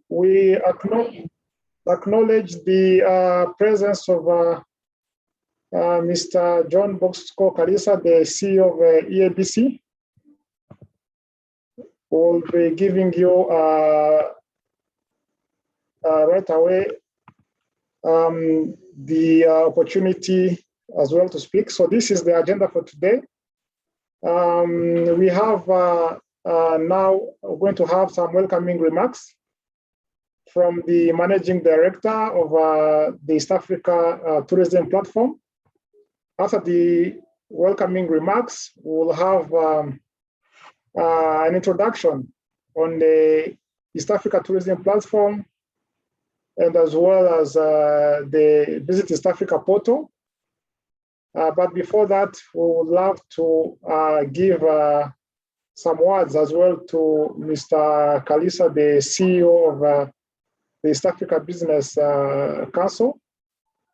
we acknowledge the presence of Mr. John Bosco Kalisa, the CEO of EABC, who will be giving you right away the opportunity as well to speak. So this is the agenda for today. We have now going to have some welcoming remarks from the Managing Director of the East Africa Tourism Platform. After the welcoming remarks, we'll have an introduction on the East Africa Tourism Platform, and as well as the Visit East Africa portal. But before that, we would love to give some words as well to Mr. Kalisa, the CEO of the East Africa Business Council.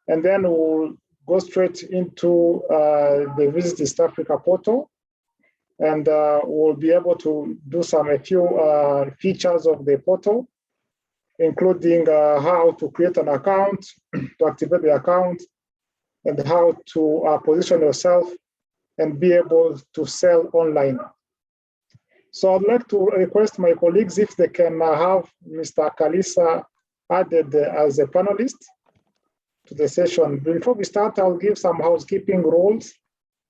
And then we'll go straight into the Visit East Africa portal. And we'll be able to do a few features of the portal, including how to create an account, to activate the account, and how to position yourself and be able to sell online. So I'd like to request my colleagues if they can have Mr. Kalisa added as a panelist to the session. Before we start, I'll give some housekeeping rules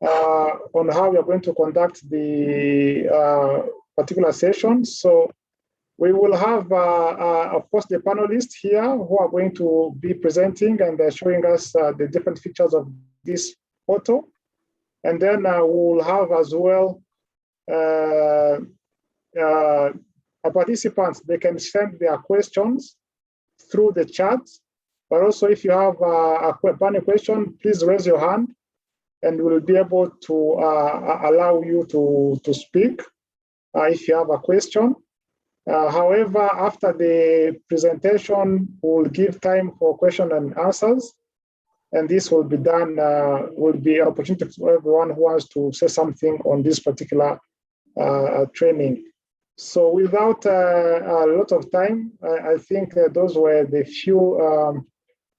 on how we are going to conduct the particular session. So we will have, of course, the panelists here who are going to be presenting and showing us the different features of this portal. And then we'll have as well our participants. They can send their questions through the chat. But also, if you have a burning question, please raise your hand and we'll be able to allow you to speak if you have a question. However, after the presentation, we'll give time for question and answers. And this will be done, will be an opportunity for everyone who wants to say something on this particular training. So without a lot of time, I think those were the few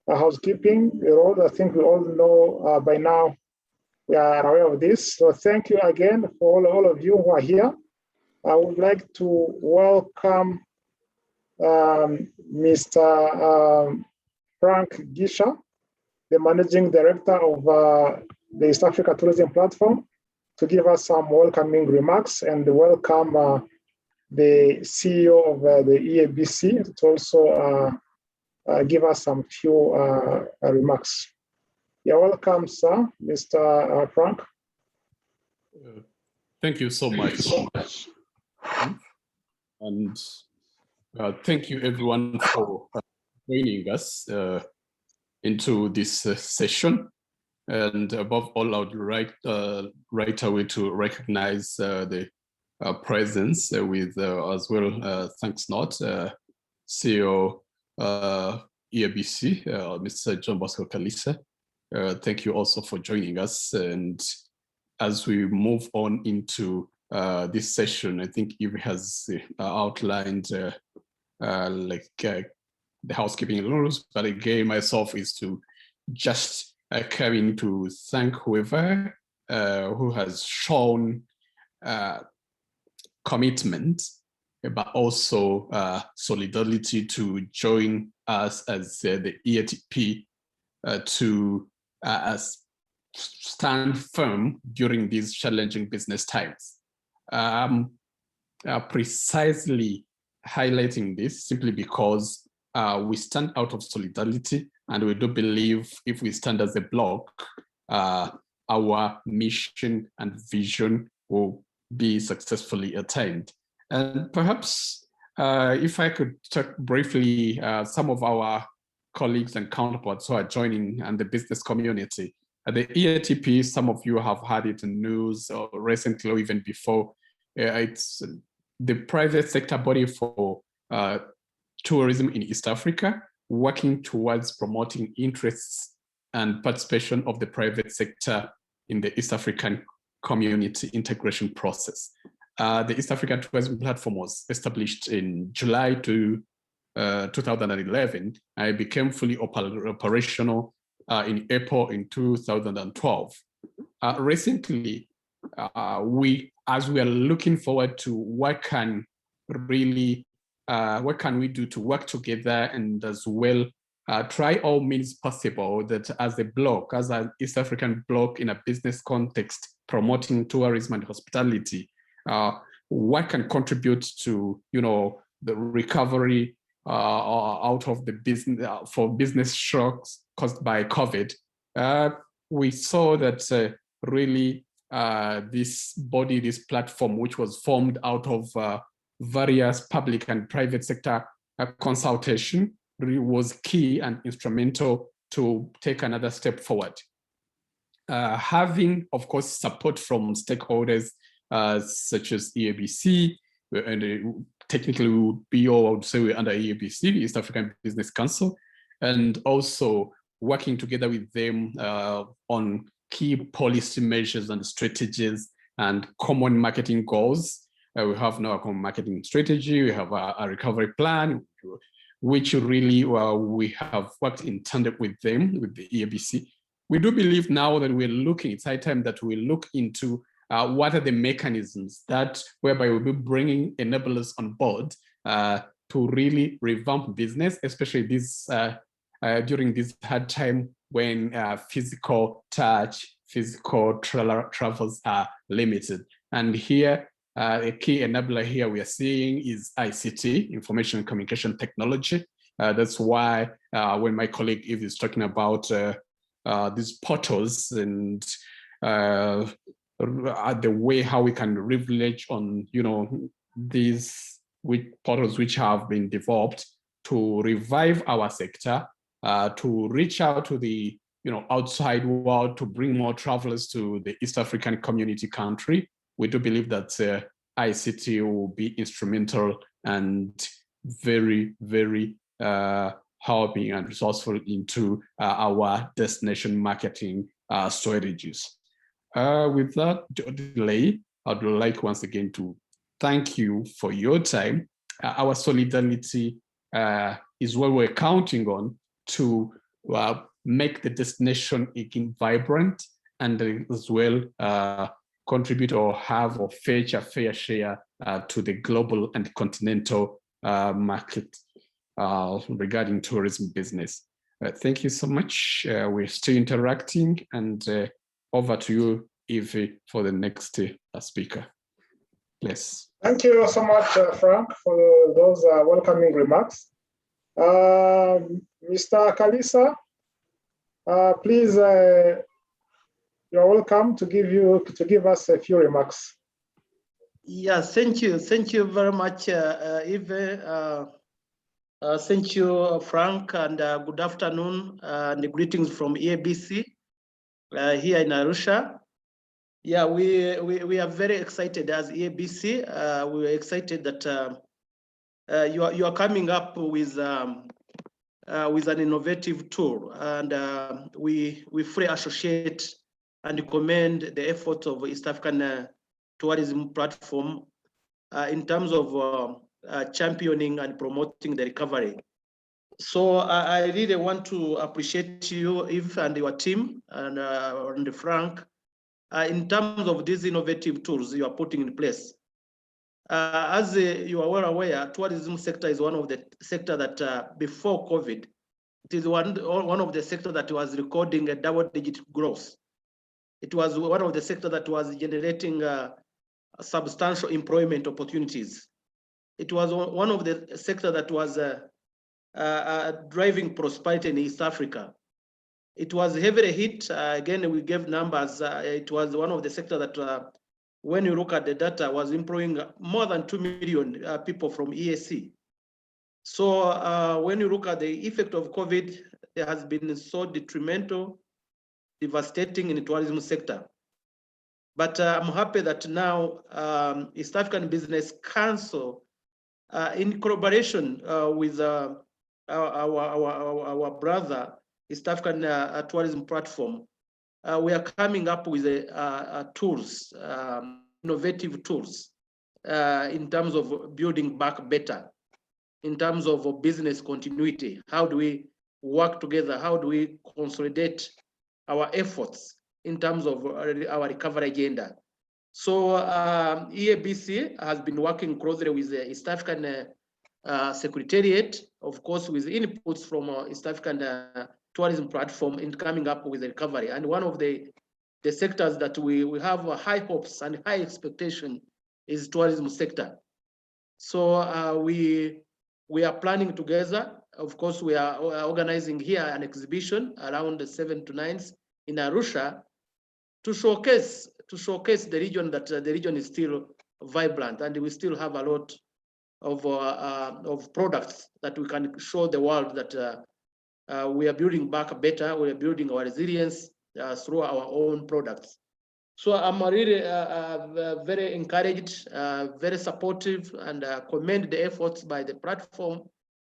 housekeeping rules. I think we all know by now, we are aware of this. So thank you again for all of you who are here. I would like to welcome Mr. Frank Gisha, the Managing Director of the East Africa Tourism Platform, to give us some welcoming remarks, and welcome the CEO of the EABC to also give us some few remarks. You're welcome, sir, Mr. Frank. Thank you so much. And thank you everyone for joining us into this session. And above all, I would like right away to recognize the presence with as well, thanks not, CEO EABC, Mr. John Bosco Kalisa. Thank you also for joining us. And as we move on into this session, I think Eve has outlined the housekeeping rules, but again, myself is to just coming to thank whoever who has shown commitment, but also solidarity to join us as the EATP to stand firm during these challenging business times. Precisely highlighting this simply because we stand out of solidarity, and we do believe if we stand as a bloc, our mission and vision will be successfully attained. And perhaps if I could talk briefly, some of our colleagues and counterparts who are joining and the business community. The EATP, some of you have heard it in news or recently or even before. It's the private sector body for tourism in East Africa, working towards promoting interests and participation of the private sector in the East African community integration process. The East African Tourism Platform was established in July 2011. I became fully operational in April in 2012. Recently, as we are looking forward to what can we do to work together, and as well try all means possible that as a bloc, as an East African bloc in a business context promoting tourism and hospitality, what can contribute to the recovery out of the business for business shocks caused by COVID. We saw that really this platform, which was formed out of various public and private sector consultation, really was key and instrumental to take another step forward. Having, of course, support from stakeholders such as EABC, and technically we would be all, I would say, we're under EABC, the East African Business Council, and also working together with them on key policy measures and strategies and common marketing goals. We have now a common marketing strategy, we have a recovery plan, which really we have worked in tandem with them, with the EABC. We do believe now that we're looking, it's high time that we look into what are the mechanisms that whereby we'll be bringing enablers on board to really revamp business, especially this during this hard time when physical touch, physical travels are limited. And here, a key enabler here we are seeing is ICT, information and communication technology. That's why when my colleague Eve is talking about these portals and the way how we can leverage on these portals which have been developed to revive our sector, to reach out to the outside world, to bring more travelers to the East African community country. We do believe that ICT will be instrumental and very, very helping and resourceful into our destination marketing strategies. Without delay, I'd like once again to thank you for your time. Our solidarity is what we're counting on to make the destination again vibrant, and as well contribute or have or fetch a fair share to the global and continental market regarding tourism business. Thank you so much. We're still interacting, and over to you, Eve, for the next speaker. Please. Thank you so much, Frank, for those welcoming remarks. Mr. Kalisa, please, you're welcome to give us a few remarks. Yes, thank you very much, Eve. Thank you, Frank, and good afternoon, and greetings from EABC here in Arusha. Yeah, we are very excited as EABC. We are excited that you are coming up with an innovative tool, and we fully associate and commend the efforts of East African Tourism Platform in terms of championing and promoting the recovery. So I really want to appreciate you, Eve, and your team, and Frank, in terms of these innovative tools you are putting in place. As you are well aware, tourism sector is one of the sector that before COVID, it is one of the sector that was recording a double-digit growth. It was one of the sector that was generating substantial employment opportunities. It was one of the sector that was driving prosperity in East Africa. It was heavily hit. Again, we gave numbers. It was one of the sector that, when you look at the data, was employing more than 2 million people from EAC. So when you look at the effect of COVID, there has been so detrimental, devastating in the tourism sector. But I'm happy that now East African Business Council, in collaboration with our brother East African Tourism Platform, we are coming up with tools, innovative tools, in terms of building back better. in terms of business continuity. How do we work together? How do we consolidate our efforts in terms of our recovery agenda? So EABC has been working closely with the East African Secretariat, of course, with inputs from East African tourism platform in coming up with the recovery. And one of the sectors that we have high hopes and high expectation is tourism sector. So we are planning together. Of course, we are organizing here an exhibition around the 7th to 9th in Arusha to showcase the region, that the region is still vibrant and we still have a lot of products that we can show the world that we are building back better. We are building our resilience through our own products. So I'm really very encouraged, very supportive, and commend the efforts by the platform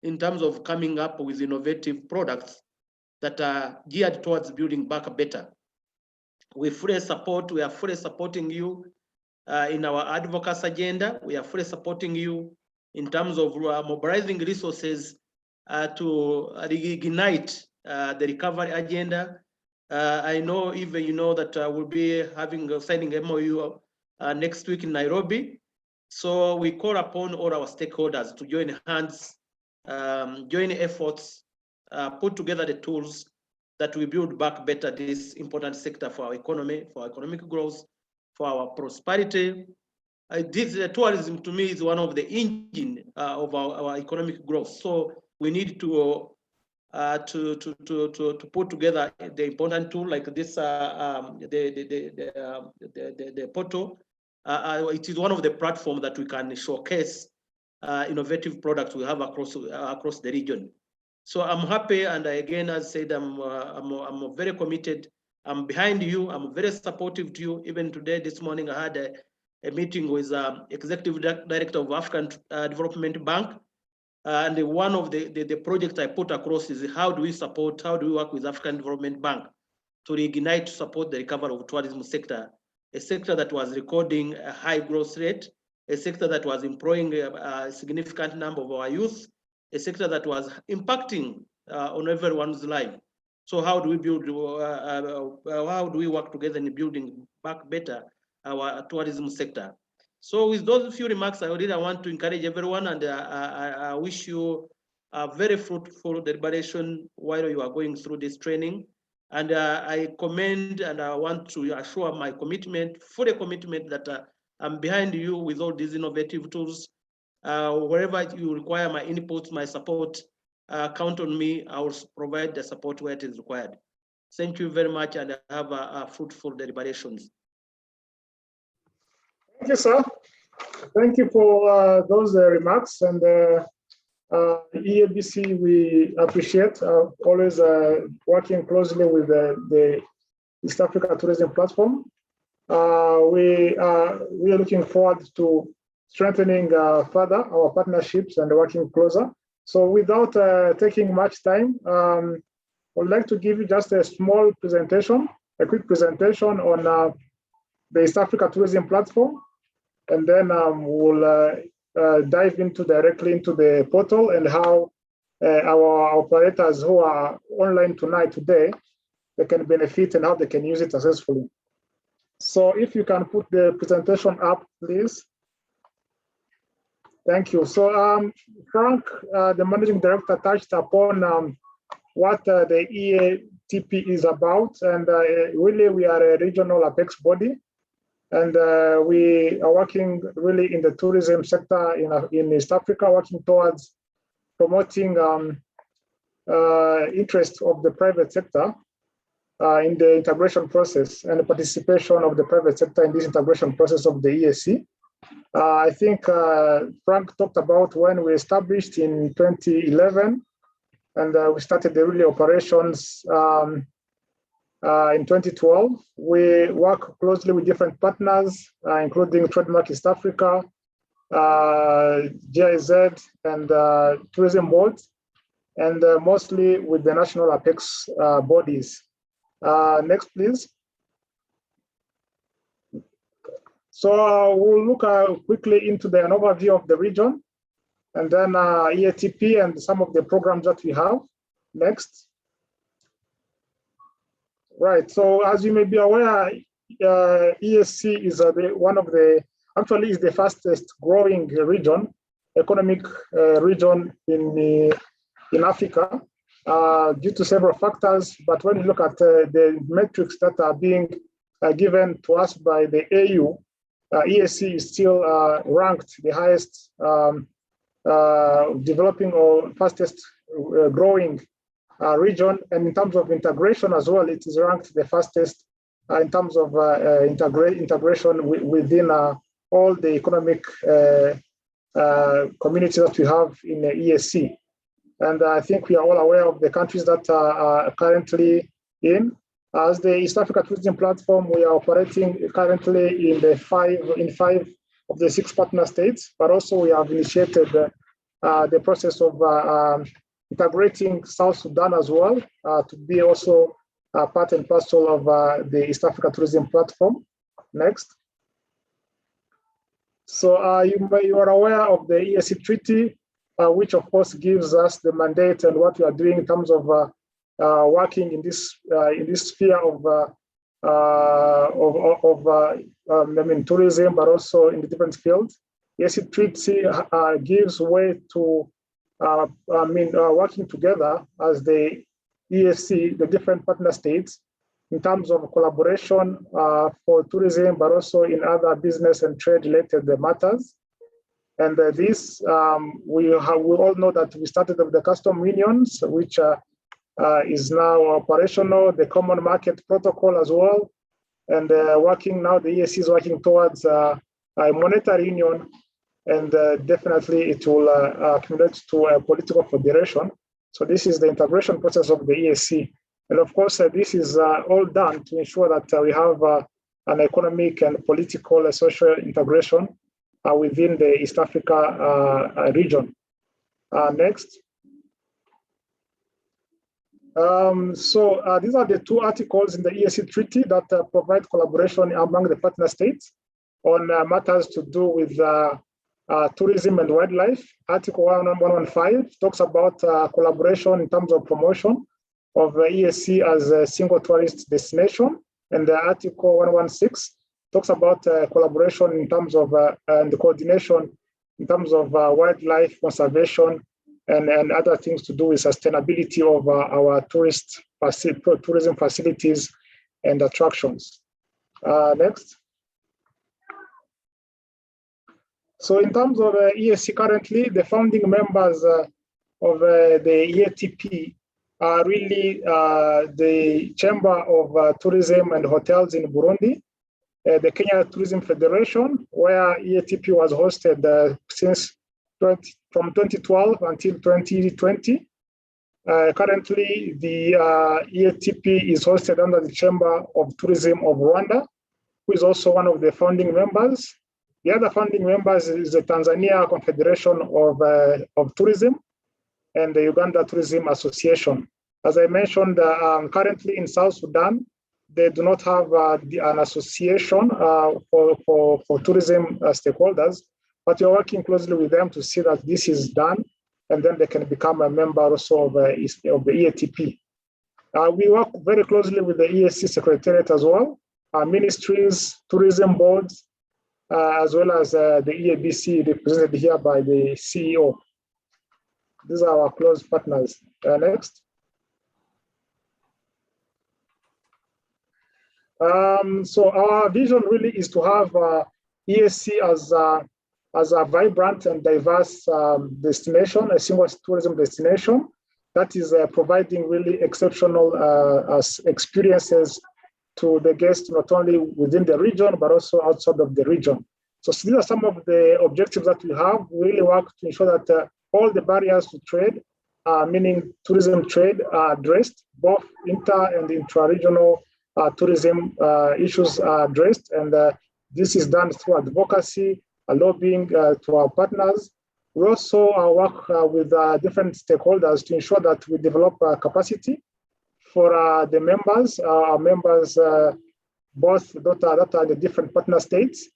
in terms of coming up with innovative products that are geared towards building back better. We are fully supporting you in our advocacy agenda. We are fully supporting you in terms of mobilizing resources to reignite the recovery agenda. I know even you know that we'll be signing MOU next week in Nairobi. So we call upon all our stakeholders to join hands, join efforts, put together the tools that we build back better this important sector for our economy, for our economic growth, for our prosperity. Tourism to me is one of the engine of our economic growth. So we need to put together the important tool like this, the portal. It is one of the platforms that we can showcase innovative products we have across the region. So I'm happy, and again, as I said, I'm very committed. I'm behind you. I'm very supportive to you. Even today, this morning, I had a meeting with Executive Director of African Development Bank. And one of the projects I put across is how do we work with African Development Bank to reignite, to support the recovery of tourism sector, a sector that was recording a high growth rate, a sector that was employing a significant number of our youth, a sector that was impacting on everyone's life. So how do we build, how do we work together in building back better our tourism sector? So with those few remarks, I want to encourage everyone, and I wish you a very fruitful deliberation while you are going through this training. And I commend and I want to assure my commitment, fully commitment, that I'm behind you with all these innovative tools. Wherever you require my input, my support, count on me. I will provide the support where it is required. Thank you very much, and have a fruitful deliberations. Thank you, sir. Thank you for those remarks. And EABC, we appreciate always working closely with the East Africa Tourism Platform. We are looking forward to strengthening further our partnerships and working closer. So without taking much time, I would like to give you just a small presentation, a quick presentation on the East Africa Tourism Platform. And then we'll dive directly into the portal and how our operators who are online today, they can benefit and how they can use it successfully. So if you can put the presentation up, please. Thank you. So Frank, the managing director, touched upon what the EATP is about. And really, we are a regional apex body. And we are working really in the tourism sector in East Africa, working towards promoting interest of the private sector in the integration process and the participation of the private sector in this integration process of the EAC. I think Frank talked about when we established in 2011, and we started the really operations in 2012. We work closely with different partners, including Trademark East Africa, GIZ, and Tourism Board, and mostly with the national apex bodies. Next, please. So we'll look quickly into an overview of the region. and then EATP and some of the programs that we have. Next. Right, so as you may be aware, ESC is actually is the fastest growing region, economic region in Africa due to several factors. But when you look at the metrics that are being given to us by the AU, ESC is still ranked the highest developing or fastest growing region. And in terms of integration as well, it is ranked the fastest in terms of integration within all the economic communities that we have in the ESC. And I think we are all aware of the countries that are currently in. As the East Africa Tourism Platform, we are operating currently in five of the 6 partner states, but also we have initiated the process of integrating South Sudan as well to be also part and parcel of the East Africa Tourism Platform. Next. So you are aware of the ESC Treaty, which of course gives us the mandate and what we are doing in terms of working in this sphere of tourism, but also in the different fields. ESC Treaty gives way to working together as the ESC, the different partner states, in terms of collaboration for tourism, but also in other business and trade related matters. And this, we all know that we started with the custom unions, which is now operational, the common market protocol as well. And working now, the ESC is working towards a monetary union, and definitely it will accumulate to a political federation. So this is the integration process of the ESC. And of course, this is all done to ensure that we have an economic and political and social integration within the East Africa region. Next. So these are the 2 articles in the ESC Treaty that provide collaboration among the partner states on matters to do with tourism and wildlife. Article 115 talks about collaboration in terms of promotion of ESC as a single tourist destination. And Article 116 talks about collaboration in terms of and the coordination in terms of wildlife conservation and other things to do with sustainability of our tourism facilities and attractions. Next. So in terms of ESC currently, the founding members of the EATP are really the Chamber of Tourism and Hotels in Burundi, the Kenya Tourism Federation, where EATP was hosted from 2012 until 2020. Currently, the EATP is hosted under the Chamber of Tourism of Rwanda, who is also one of the founding members. The other founding members is the Tanzania Confederation of Tourism and the Uganda Tourism Association. As I mentioned, currently in South Sudan, they do not have an association for tourism stakeholders, but we're working closely with them to see that this is done, and then they can become a member also of the EATP. We work very closely with the ESC Secretariat as well, ministries, tourism boards, as well as the EABC represented here by the CEO. These are our close partners. Next. So our vision really is to have ESC as a vibrant and diverse destination, a single tourism destination that is providing really exceptional experiences to the guests, not only within the region, but also outside of the region. So these are some of the objectives that we have. We really work to ensure that all the barriers to trade, meaning tourism trade, are addressed, both inter and intra-regional tourism issues are addressed. And this is done through advocacy, lobbying to our partners. We also work with different stakeholders to ensure that we develop capacity for the members, our members, both that are in the different partner states.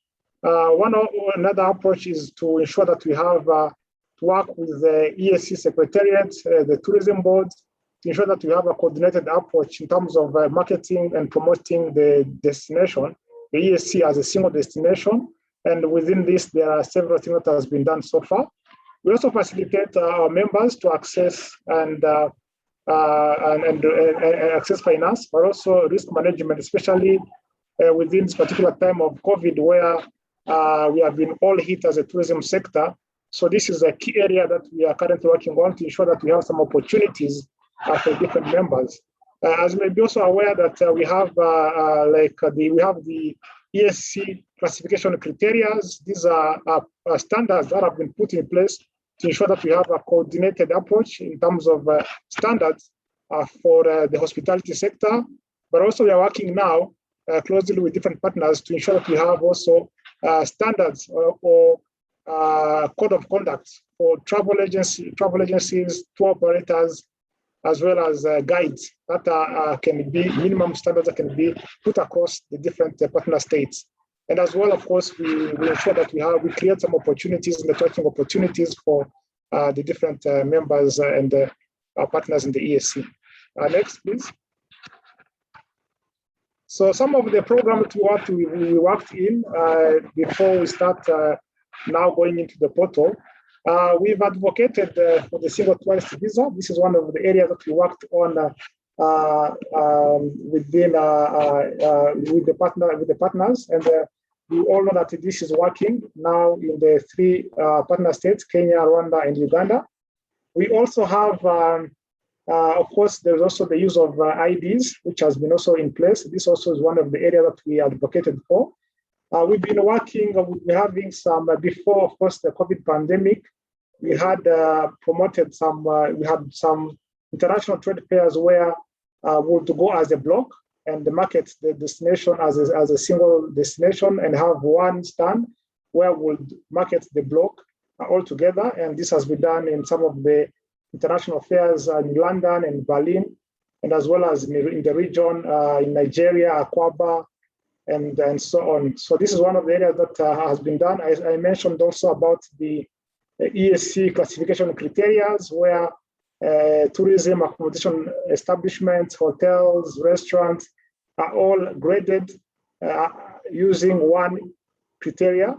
Another approach is to ensure that we have work with the ESC Secretariat, the Tourism Board, to ensure that we have a coordinated approach in terms of marketing and promoting the destination, the ESC as a single destination. And within this, there are several things that has been done so far. We also facilitate our members to access and access finance, but also risk management, especially within this particular time of COVID, where we have been all hit as a tourism sector. So this is a key area that we are currently working on to ensure that we have some opportunities for different members. As you may be also aware that we have the ESC classification criteria. These are standards that have been put in place to ensure that we have a coordinated approach in terms of standards for the hospitality sector. But also we are working now closely with different partners to ensure that we have also standards or code of conduct for travel agencies, tour operators, as well as guides that can be minimum standards that can be put across the different partner states. And as well, of course, we ensure that we create some opportunities, networking opportunities for the different members and our partners in the ESC. Next, please. So some of the programs we worked in before we start now going into the portal. We've advocated for the single tourist visa. This is one of the areas that we worked on with the partners, and we all know that this is working now in the 3 partner states: Kenya, Rwanda, and Uganda. We also have, of course, there's also the use of IDs, which has been also in place. This also is one of the areas that we advocated for. We've been working, we're having some, before, of course, the COVID pandemic, we had promoted some, we had some international trade fairs where we would go as a block and market the destination as a single destination and have one stand where we'll market the block all together. And this has been done in some of the international fairs in London and Berlin, and as well as in the region, in Nigeria, Akwaaba, and so on. So this is one of the areas that has been done. I mentioned also about the ESC classification criteria, where tourism accommodation establishments, hotels, restaurants are all graded using one criteria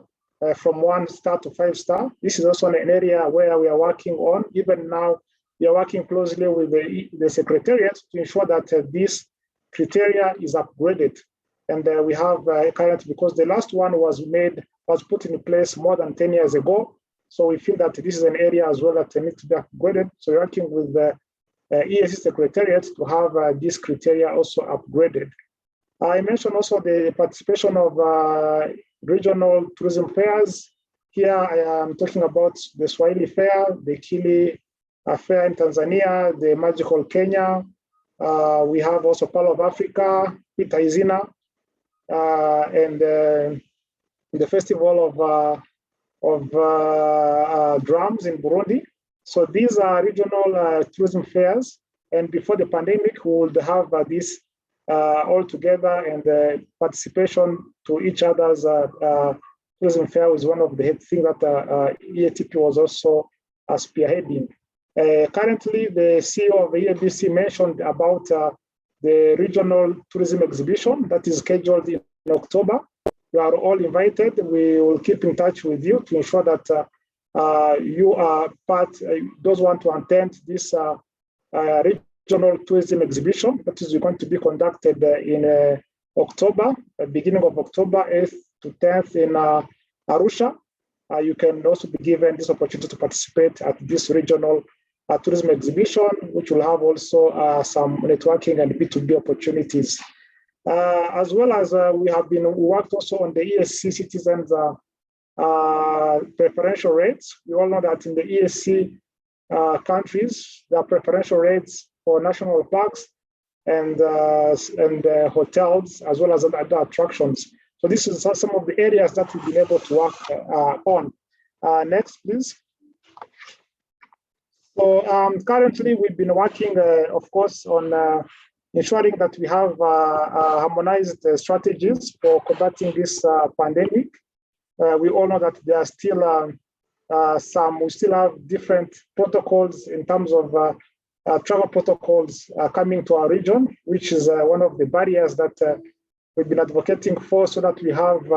from 1 star to 5 star. This is also an area where we are working on. Even now, we are working closely with the Secretariat to ensure that this criteria is upgraded. And we have currently, because the last one was put in place more than 10 years ago. So we feel that this is an area as well that needs to be upgraded. So we're working with the ESC Secretariat to have this criteria also upgraded. I mentioned also the participation of regional tourism fairs. Here I am talking about the Swahili Fair, the Kili Fair in Tanzania, the Magical Kenya. We have also Pearl of Africa, Pita Izina, and the Festival of Drums in Burundi. So these are regional tourism fairs. And before the pandemic, we would have this all together, and participation to each other's tourism fair was one of the things that EATP was also spearheading. Currently, the CEO of the EABC mentioned about the regional tourism exhibition that is scheduled in October. You are all invited. We will keep in touch with you to ensure that you are those want to attend this regional tourism exhibition that is going to be conducted in October, beginning of October 8th to 10th in Arusha. You can also be given this opportunity to participate at this regional tourism exhibition, which will have also some networking and B2B opportunities. As well as we have worked also on the ESC citizens preferential rates. We all know that in the ESC countries, there are preferential rates for national parks and hotels, as well as other attractions. So this is some of the areas that we've been able to work on. Next, please. So currently, we've been working, of course, on ensuring that we have harmonized strategies for combating this pandemic. We all know that there are still we still have different protocols in terms of travel protocols coming to our region, which is one of the barriers that we've been advocating for, so that we have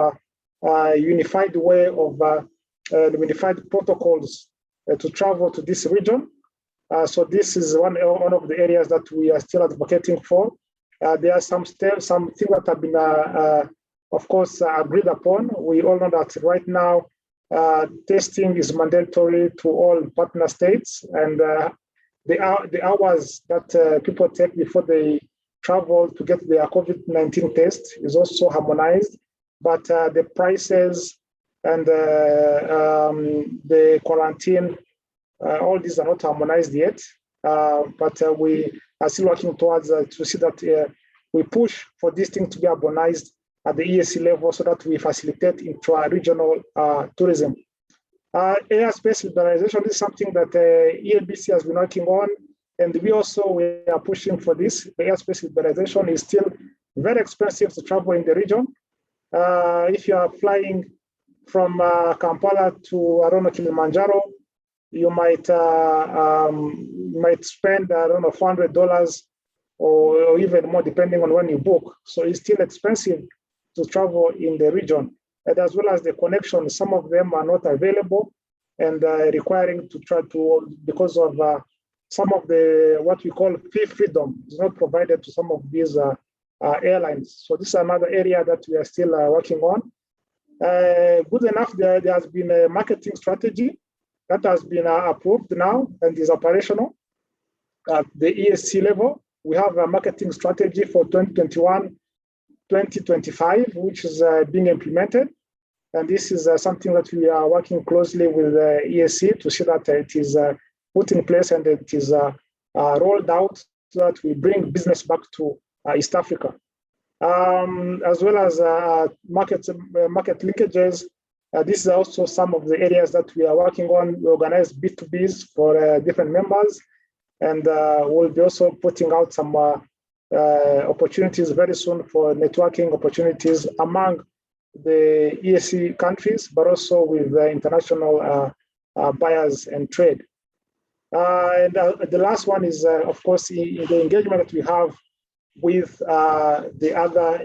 a unified way of unified protocols to travel to this region. So this is one of the areas that we are still advocating for. There are some things that have been, of course, agreed upon. We all know that right now, testing is mandatory to all partner states, and the hours that people take before they travel to get their COVID-19 test is also harmonized, but the prices and the quarantine, all these are not harmonized yet, but we are still working towards to see that we push for this thing to be harmonized at the EAC level, so that we facilitate intra-regional tourism. Airspace liberalization is something that EABC has been working on, and we are pushing for this. The airspace liberalization is still very expensive to travel in the region. If you are flying from Kampala to, I don't know, Kilimanjaro, you might spend, I don't know, $400 or even more, depending on when you book. So it's still expensive to travel in the region, and as well as the connection. Some of them are not available and requiring to try to, because of some of the, what we call fee freedom is not provided to some of these airlines. So this is another area that we are still working on. Good enough, there has been a marketing strategy that has been approved now and is operational at the EAC level. We have a marketing strategy for 2021-2025, which is being implemented. And this is something that we are working closely with EAC to see that it is put in place and it is rolled out, so that we bring business back to East Africa. As well as market linkages. This is also some of the areas that we are working on. We organize B2Bs for different members, and we'll be also putting out some opportunities very soon for networking opportunities among the EAC countries, but also with international buyers and trade. And the last one is, of course, the engagement that we have with the other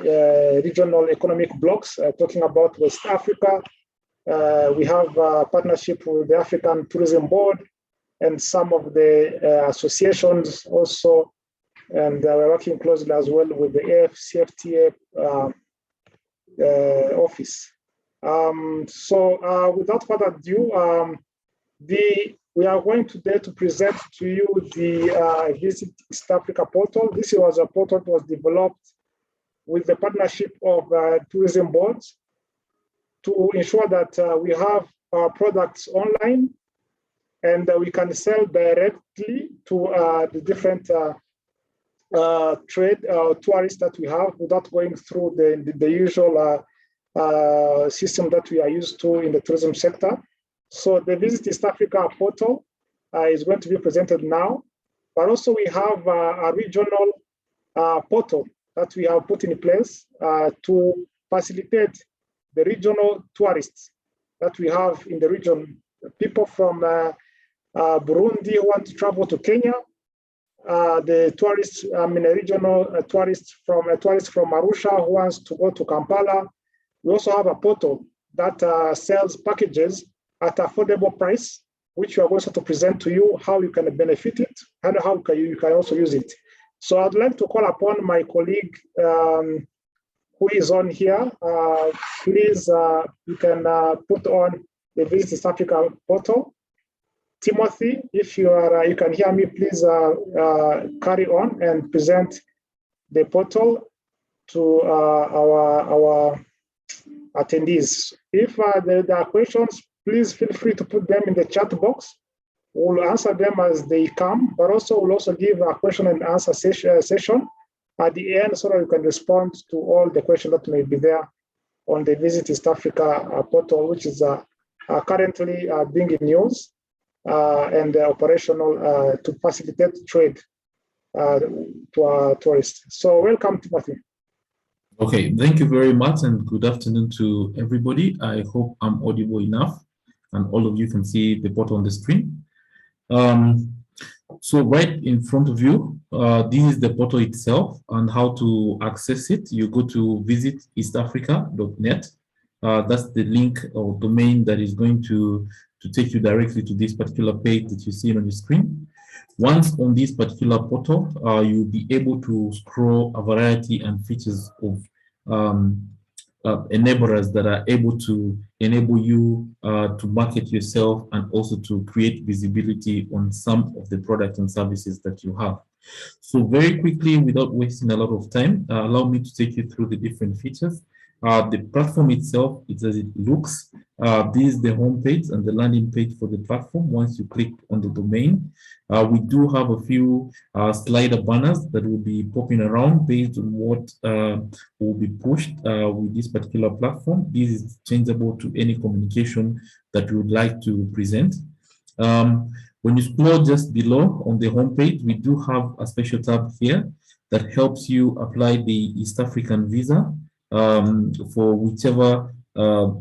regional economic blocs, talking about West Africa. We have a partnership with the African Tourism Board and some of the associations also, and we're working closely as well with the AFCFTA office. So without further ado, we are going today to present to you the Visit East Africa portal. This was a portal that was developed with the partnership of tourism boards to ensure that we have our products online and we can sell directly to the different trade tourists that we have, without going through the usual system that we are used to in the tourism sector. So the Visit East Africa portal is going to be presented now, but also we have a regional portal that we have put in place to facilitate the regional tourists that we have in the region. People from Burundi who want to travel to Kenya, the tourists, regional tourists from Arusha who wants to go to Kampala. We also have a portal that sells packages at affordable price, which we are going to present to you how you can benefit it and how you can also use it. So I'd like to call upon my colleague who is on here. Please, you can put on the Visit East Africa portal. Timothy, if you are, you can hear me, please carry on and present the portal to our attendees. If there are questions, please feel free to put them in the chat box. We'll answer them as they come, but also we'll also give a question and answer session at the end, so that you can respond to all the questions that may be there on the Visit East Africa portal, which is currently being in use and operational to facilitate trade to our tourists. So welcome, Timothy. Okay, thank you very much, and good afternoon to everybody. I hope I'm audible enough. and all of you can see the portal on the screen. So right in front of you, this is the portal itself, and how to access it. You go to visiteastafrica.net. That's the link or domain that is going to take you directly to this particular page that you see on your screen. Once on this particular portal, you'll be able to scroll a variety and features of enablers that are able to enable you to market yourself and also to create visibility on some of the products and services that you have. So very quickly, without wasting a lot of time, allow me to take you through the different features. The platform itself, it's as it looks. This is the home page and the landing page for the platform. Once you click on the domain, we do have a few slider banners that will be popping around based on what will be pushed with this particular platform. This is changeable to any communication that you would like to present. When you scroll just below on the home page, we do have a special tab here that helps you apply the East African visa for whichever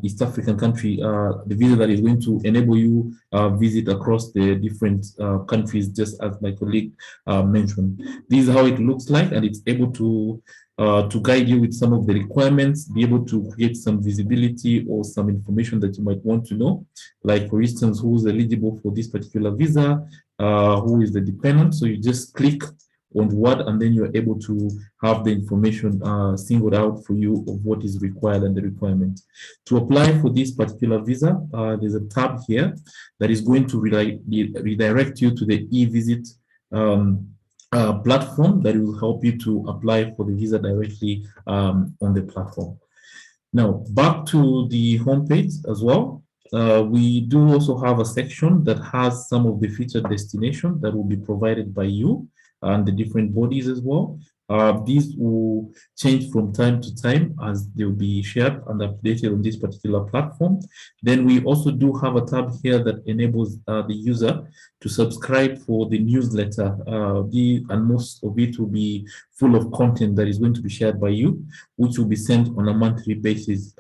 East African country, the visa that is going to enable you visit across the different countries, just as my colleague mentioned. This is how it looks like, and it's able to guide you with some of the requirements, be able to create some visibility or some information that you might want to know, like for instance, who's eligible for this particular visa, who is the dependent. So you just click on what, and then you're able to have the information singled out for you of what is required and the requirement. To apply for this particular visa, there's a tab here that is going to redirect you to the eVisit platform that will help you to apply for the visa directly on the platform. Now, back to the homepage as well. We do also have a section that has some of the featured destinations that will be provided by you and the different bodies as well. These will change from time to time as they'll be shared and updated on this particular platform. Then we also do have a tab here that enables the user to subscribe for the newsletter. And most of it will be full of content that is going to be shared by you, which will be sent on a monthly basis.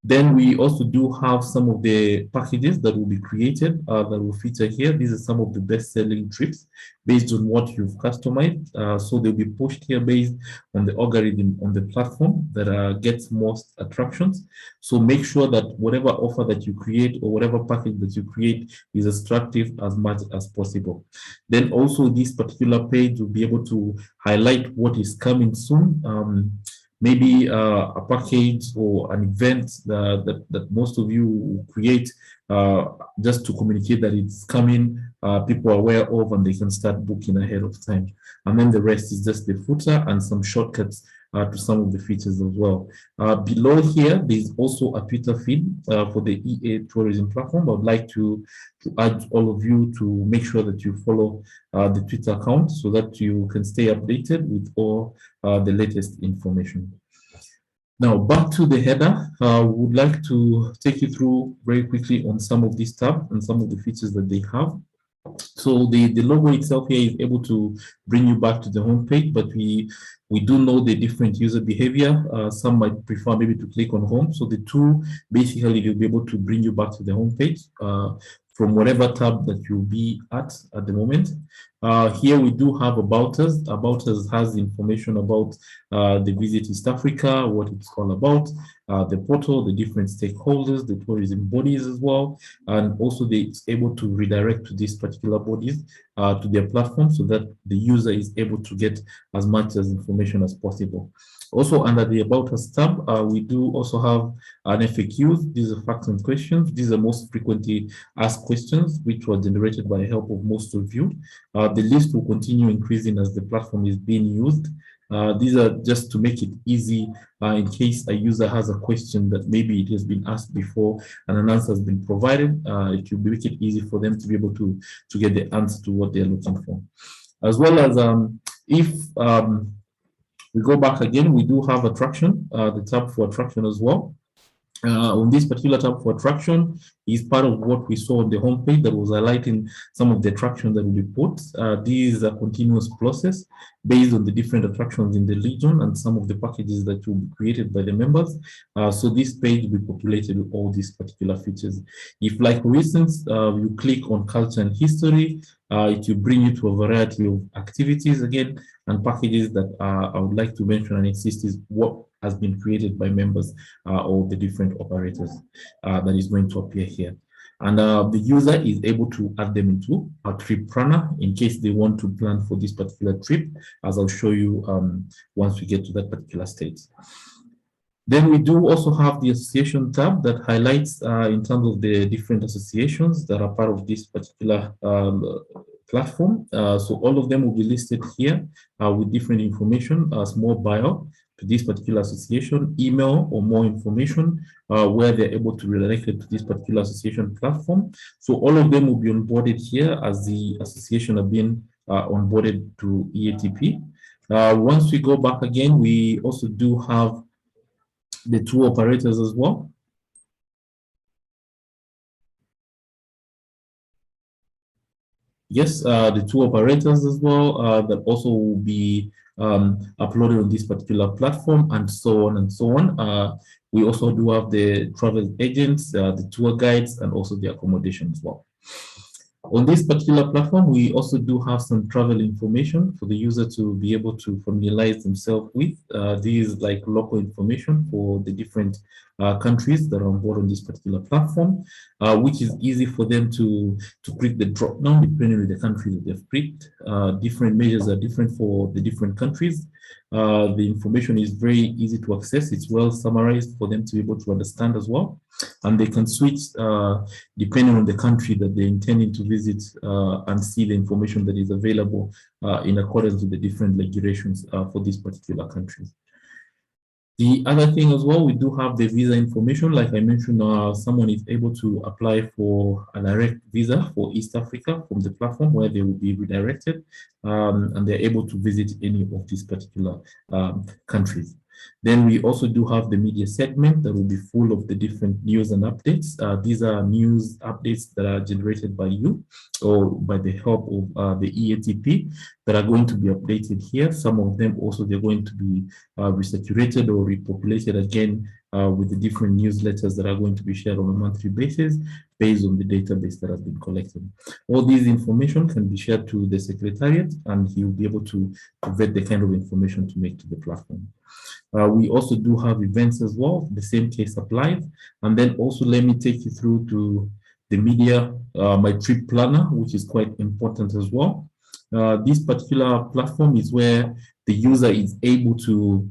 Then we also do have some of the packages that will be created that will feature here. These are some of the best-selling trips based on what you've customized. So they'll be pushed here based on the algorithm on the platform that gets most attractions. So make sure that whatever offer that you create or whatever package that you create is as attractive as much as possible. Then also this particular page will be able to highlight what is coming soon. Maybe a package or an event that most of you will create just to communicate that it's coming, people are aware of, and they can start booking ahead of time. And then the rest is just the footer and some shortcuts to some of the features as well. Below here, there's also a Twitter feed for the EA Tourism platform. I would like to urge all of you to make sure that you follow the Twitter account so that you can stay updated with all the latest information. Now, back to the header, I would like to take you through very quickly on some of these tabs and some of the features that they have. So the logo itself here is able to bring you back to the home page, but we do know the different user behavior. Some might prefer maybe to click on home. So the two basically will be able to bring you back to the home page from whatever tab that you'll be at the moment. Here we do have About Us. About Us has information about the Visit East Africa, what it's all about, the portal, the different stakeholders, the tourism bodies as well, and also it's able to redirect to these particular bodies to their platform so that the user is able to get as much as information as possible. Also under the About Us tab, we do also have an FAQs. These are facts and questions. These are most frequently asked questions, which were generated by the help of most of you. The list will continue increasing as the platform is being used. These are just to make it easy in case a user has a question that maybe it has been asked before and an answer has been provided. It will make it easy for them to be able to get the answer to what they're looking for. As well as if we go back again, we do have attraction, the tab for attraction as well. On this particular tab for attraction is part of what we saw on the homepage that was highlighting some of the attraction that will be put. This is a continuous process. based on the different attractions in the region and some of the packages that will be created by the members. So this page will be populated with all these particular features. If, like for instance, you click on culture and history, it will bring you to a variety of activities again and packages that I would like to mention and insist is what has been created by members or the different operators that is going to appear here. And the user is able to add them into a trip planner in case they want to plan for this particular trip, as I'll show you once we get to that particular state. Then we do also have the association tab that highlights in terms of the different associations that are part of this particular platform. So all of them will be listed here with different information, a small bio to this particular association, email or more information where they're able to redirect it to this particular association platform. So all of them will be onboarded here as the association have been onboarded to EATP. Once we go back again, we also do have the two operators as well. Yes, the two operators as well that also will be uploaded on this particular platform and so on and so on. We also do have the travel agents, the tour guides, and also the accommodation as well. On this particular platform, we also do have some travel information for the user to be able to familiarize themselves with. These like local information for the different countries that are on board on this particular platform, which is easy for them to click the drop down depending on the country that they've picked. Different measures are different for the different countries. The information is very easy to access. It's well summarized for them to be able to understand as well. And they can switch depending on the country that they're intending to visit and see the information that is available in accordance with the different regulations for these particular countries. The other thing as well, we do have the visa information. Like I mentioned, someone is able to apply for a direct visa for East Africa from the platform where they will be redirected and they're able to visit any of these particular countries. Then we also do have the media segment that will be full of the different news and updates. These are news updates that are generated by you or by the help of the EATP that are going to be updated here. Some of them also they're going to be recirculated or repopulated again with the different newsletters that are going to be shared on a monthly basis based on the database that has been collected. All these information can be shared to the secretariat and he will be able to vet the kind of information to make to the platform. We also do have events as well. The same case applies. And then also let me take you through to the media, my trip planner, which is quite important as well. This particular platform is where the user is able to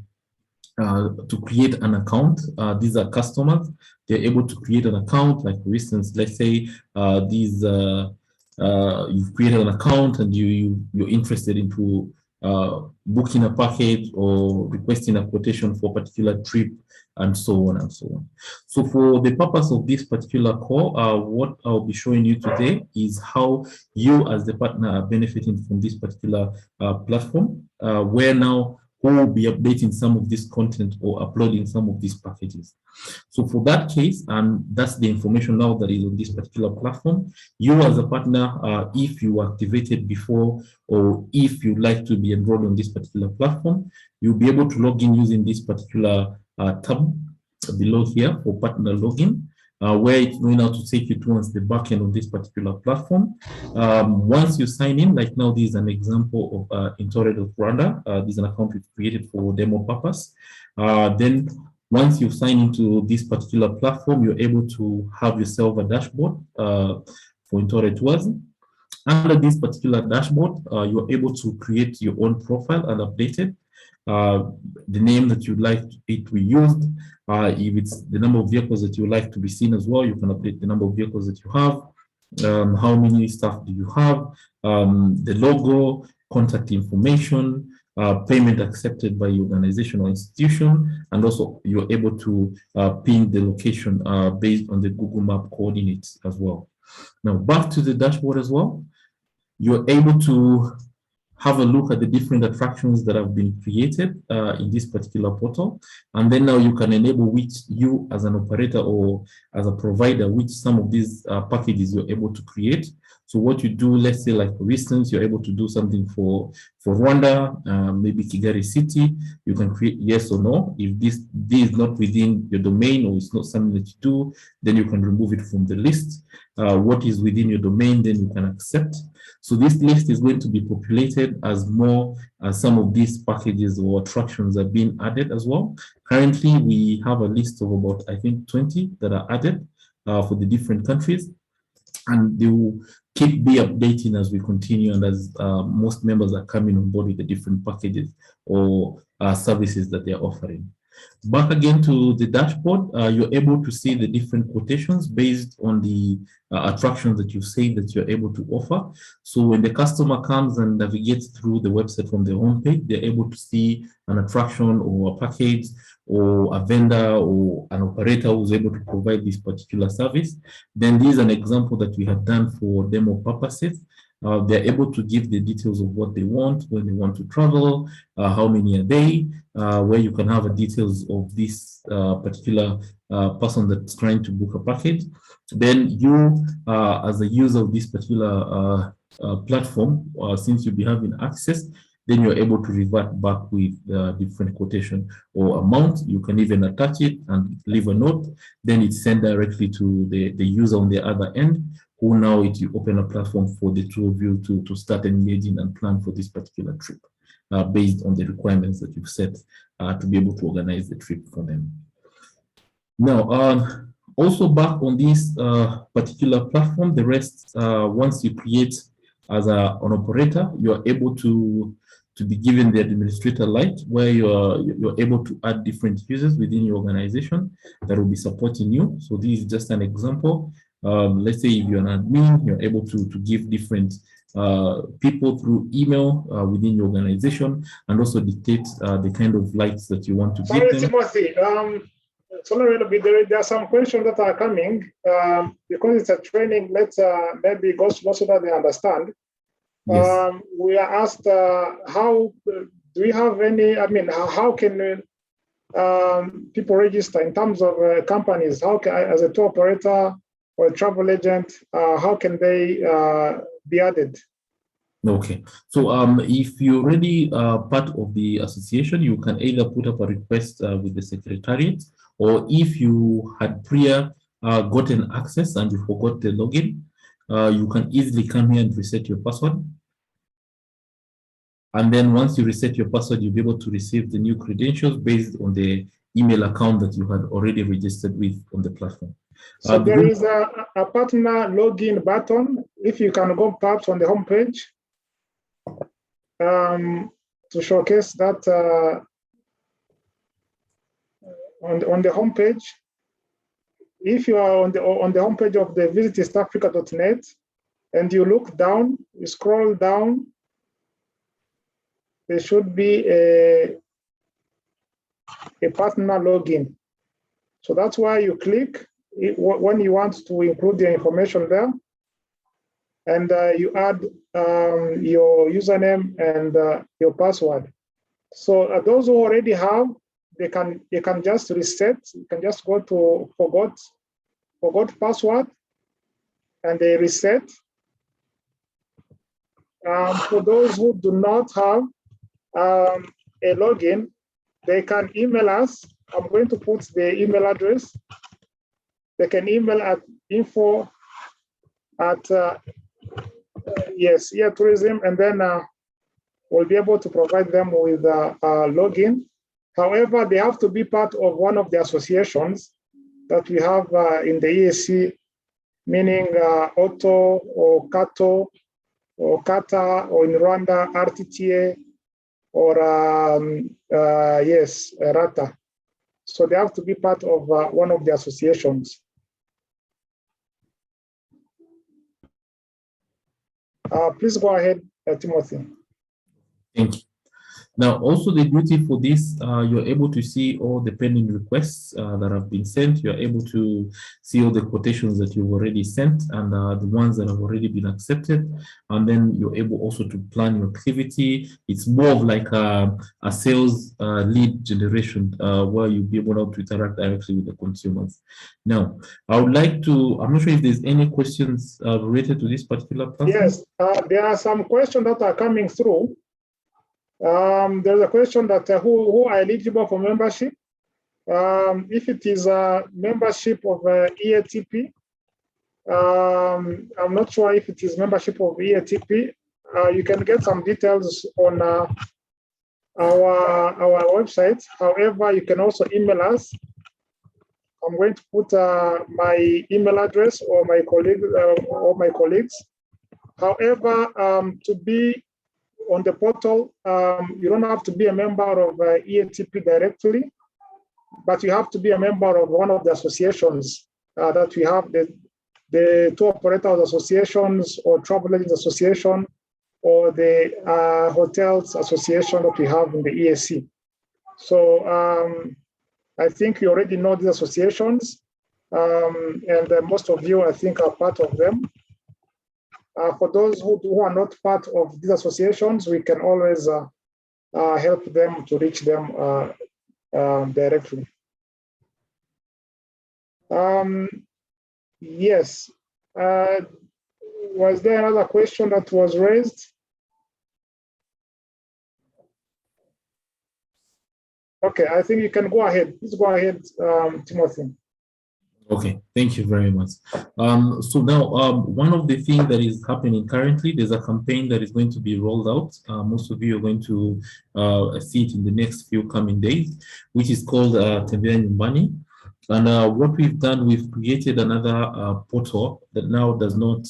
create an account. These are customers. They're able to create an account. Like for instance, let's say you've created an account and you're interested into booking a package or requesting a quotation for a particular trip and so on and so on. So for the purpose of this particular call, what I'll be showing you today is how you as the partner are benefiting from this particular platform, where now who will be updating some of this content or uploading some of these packages. So for that case, and that's the information now that is on this particular platform, you as a partner, if you activated before or if you'd like to be enrolled on this particular platform, you'll be able to log in using this particular tab below here for partner login. Where it's going now to take you towards the backend of this particular platform. Once you sign in, like now, this is an example of Intore of Rwanda. This is an account we've created for demo purpose. Then once you sign into this particular platform, you're able to have yourself a dashboard for Intore Tours. Under this particular dashboard, you're able to create your own profile and update it. The name that you'd like it to be used. If it's the number of vehicles that you like to be seen as well, you can update the number of vehicles that you have. How many staff do you have? The logo, contact information, payment accepted by your organization or institution, and also you're able to pin the location based on the Google Map coordinates as well. Now back to the dashboard as well. You're able to have a look at the different attractions that have been created in this particular portal. And then now you can enable which you as an operator or as a provider, which some of these packages you're able to create. So what you do, let's say, like for instance, you're able to do something for Rwanda, maybe Kigali City. You can create yes or no. If this is not within your domain or it's not something that you do, then you can remove it from the list. What is within your domain, then you can accept. So this list is going to be populated as more some of these packages or attractions are being added as well. Currently, we have a list of about, I think, 20 that are added for the different countries, and they will keep be updating as we continue and as most members are coming on board with the different packages or services that they're offering. Back again to the dashboard, you're able to see the different quotations based on the attractions that you say that you're able to offer. So when the customer comes and navigates through the website from the homepage, they're able to see an attraction or a package or a vendor or an operator who's able to provide this particular service. Then this is an example that we have done for demo purposes. They're able to give the details of what they want, when they want to travel, how many a day, where you can have details of this particular person that's trying to book a package. Then you, as a user of this particular platform, since you'll be having access, then you're able to revert back with different quotation or amount. You can even attach it and leave a note. Then it's sent directly to the user on the other end, who now it you open a platform for the two of you to start engaging and plan for this particular trip based on the requirements that you've set to be able to organize the trip for them. Now, also back on this particular platform, the rest, once you create as an operator, you're able to be given the administrator light, where you're able to add different users within your organization that will be supporting you. So this is just an example. Let's say if you're an admin, you're able to give different people through email within your organization, and also dictate the kind of lights that you want to give them. Timothy, so a little bit, there are some questions that are coming because it's a training. Let's maybe go slow so that they understand. Yes. We are asked, how do we have any, I mean, how can people register in terms of companies? How can, as a tour operator or a travel agent, how can they be added? Okay, so if you're already part of the association, you can either put up a request with the secretariat, or if you had prior gotten access and you forgot the login, you can easily come here and reset your password. And then once you reset your password, you'll be able to receive the new credentials based on the email account that you had already registered with on the platform. So there is a partner login button. If you can go perhaps on the homepage to showcase that on the homepage. If you are on the homepage of the visiteastafrica.net and you look down, you scroll down, there should be a partner login. So that's why you click when you want to include the information there, and you add your username and your password. So those who already have, they can just reset. You can just go to forgot password, and they reset. For those who do not have a login, they can email us. I'm going to put the email address. They can email at info at tourism, and then we'll be able to provide them with a login. However, they have to be part of one of the associations that we have in the EAC, meaning Auto or Kato or Kata, or in Rwanda, RTTA, or Rata. So they have to be part of one of the associations. Please go ahead, Timothy. Thank you. Now, also the beauty for this, you're able to see all the pending requests that have been sent. You're able to see all the quotations that you've already sent and the ones that have already been accepted. And then you're able also to plan your activity. It's more of like a sales lead generation where you'll be able to interact directly with the consumers. Now, I would like to, I'm not sure if there's any questions related to this particular platform. Yes, there are some questions that are coming through. There's a question that who are eligible for membership. If it is a membership of EATP, I'm not sure if it is membership of EATP. You can get some details on our website. However, you can also email us. I'm going to put my email address or my colleagues. However, to be on the portal, you don't have to be a member of EATP directly, but you have to be a member of one of the associations that we have, the tour operators associations or travel agents association or the hotels association that we have in the EAC. So I think you already know these associations, and most of you, I think, are part of them. For those who are not part of these associations, we can always help them to reach them directly. Yes. Was there another question that was raised? Okay, I think you can go ahead. Please go ahead, Timothy. Okay, thank you very much. So now, one of the things that is happening currently, there's a campaign that is going to be rolled out. Most of you are going to see it in the next few coming days, which is called Tembea Nyumbani. And what we've done, we've created another portal that now does not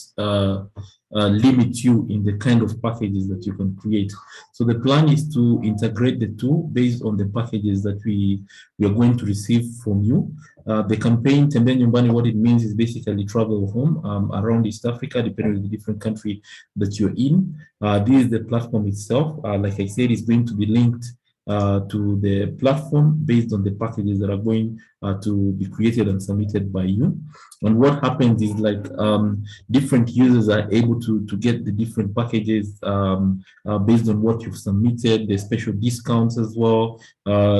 limit you in the kind of packages that you can create. So the plan is to integrate the two based on the packages that we are going to receive from you. The campaign Tembea Nyumbani, what it means is basically travel home around East Africa, depending on the different country that you're in. This is the platform itself. Like I said, it's going to be linked to the platform based on the packages that are going to be created and submitted by you. And what happens is like different users are able to get the different packages based on what you've submitted, the special discounts as well.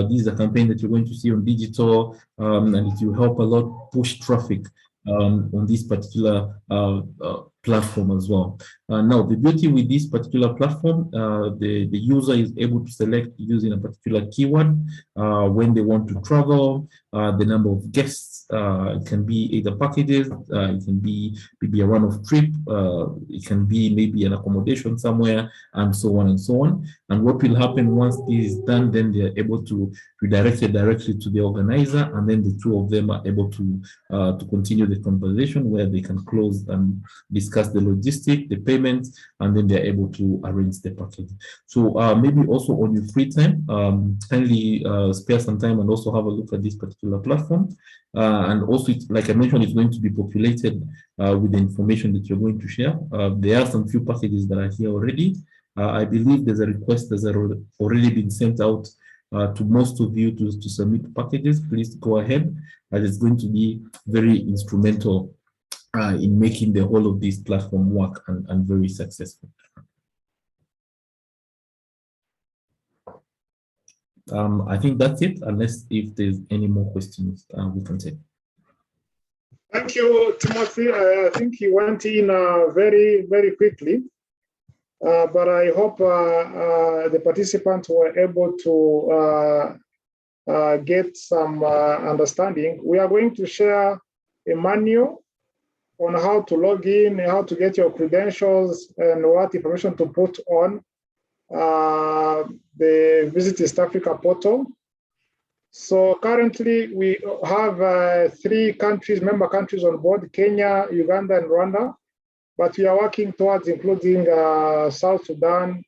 This is a campaign that you're going to see on digital, and it will help a lot push traffic on this particular platform as well. Now, the beauty with this particular platform, the user is able to select using a particular keyword when they want to travel, the number of guests. It can be either packages, it can be maybe a run-off trip, it can be maybe an accommodation somewhere, and so on and so on. And what will happen once this is done, then they're able to redirect it directly to the organizer, and then the two of them are able to continue the conversation where they can close and discuss the logistics, the payments, and then they're able to arrange the package. So maybe also on your free time, kindly spare some time and also have a look at this particular platform. And also, like I mentioned, it's going to be populated with the information that you're going to share. There are some few packages that are here already. I believe there's a request that's already been sent out to most of you to submit packages. Please go ahead, as it's going to be very instrumental in making the whole of this platform work and very successful. I think that's it, unless if there's any more questions we can take. Thank you, Timothy. I think you went in very, very quickly, but I hope the participants were able to get some understanding. We are going to share a manual on how to log in, how to get your credentials, and what information to put on the Visit East Africa portal. So currently we have 3 countries, member countries on board: Kenya, Uganda, and Rwanda. But we are working towards including South Sudan,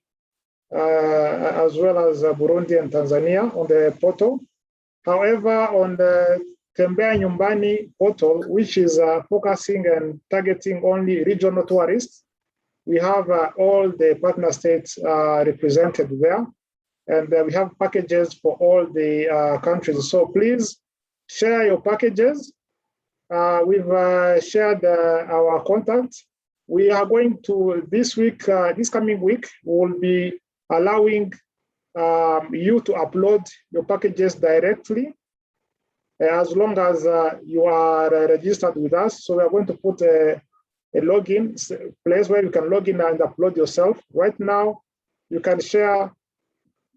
as well as Burundi and Tanzania on the portal. However, on the Tembea Nyumbani portal, which is focusing and targeting only regional tourists, we have all the partner states represented there. And we have packages for all the countries. So please share your packages. We've shared our contacts. We are going to, this week, this coming week, we'll be allowing you to upload your packages directly as long as you are registered with us. So we are going to put a login place where you can log in and upload yourself. Right now, you can share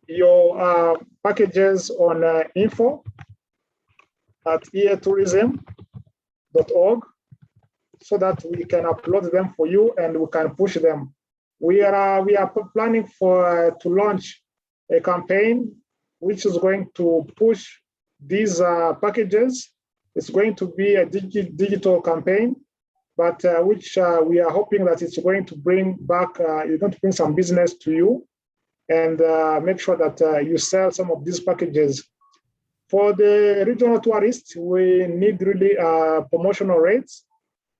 your packages on info@eatourism.org so that we can upload them for you and we can push them. We are planning to launch a campaign which is going to push these packages. It's going to be a digital campaign, but which we are hoping that it's going to bring back, it's going to bring some business to you and make sure that you sell some of these packages. For the regional tourists, we need really promotional rates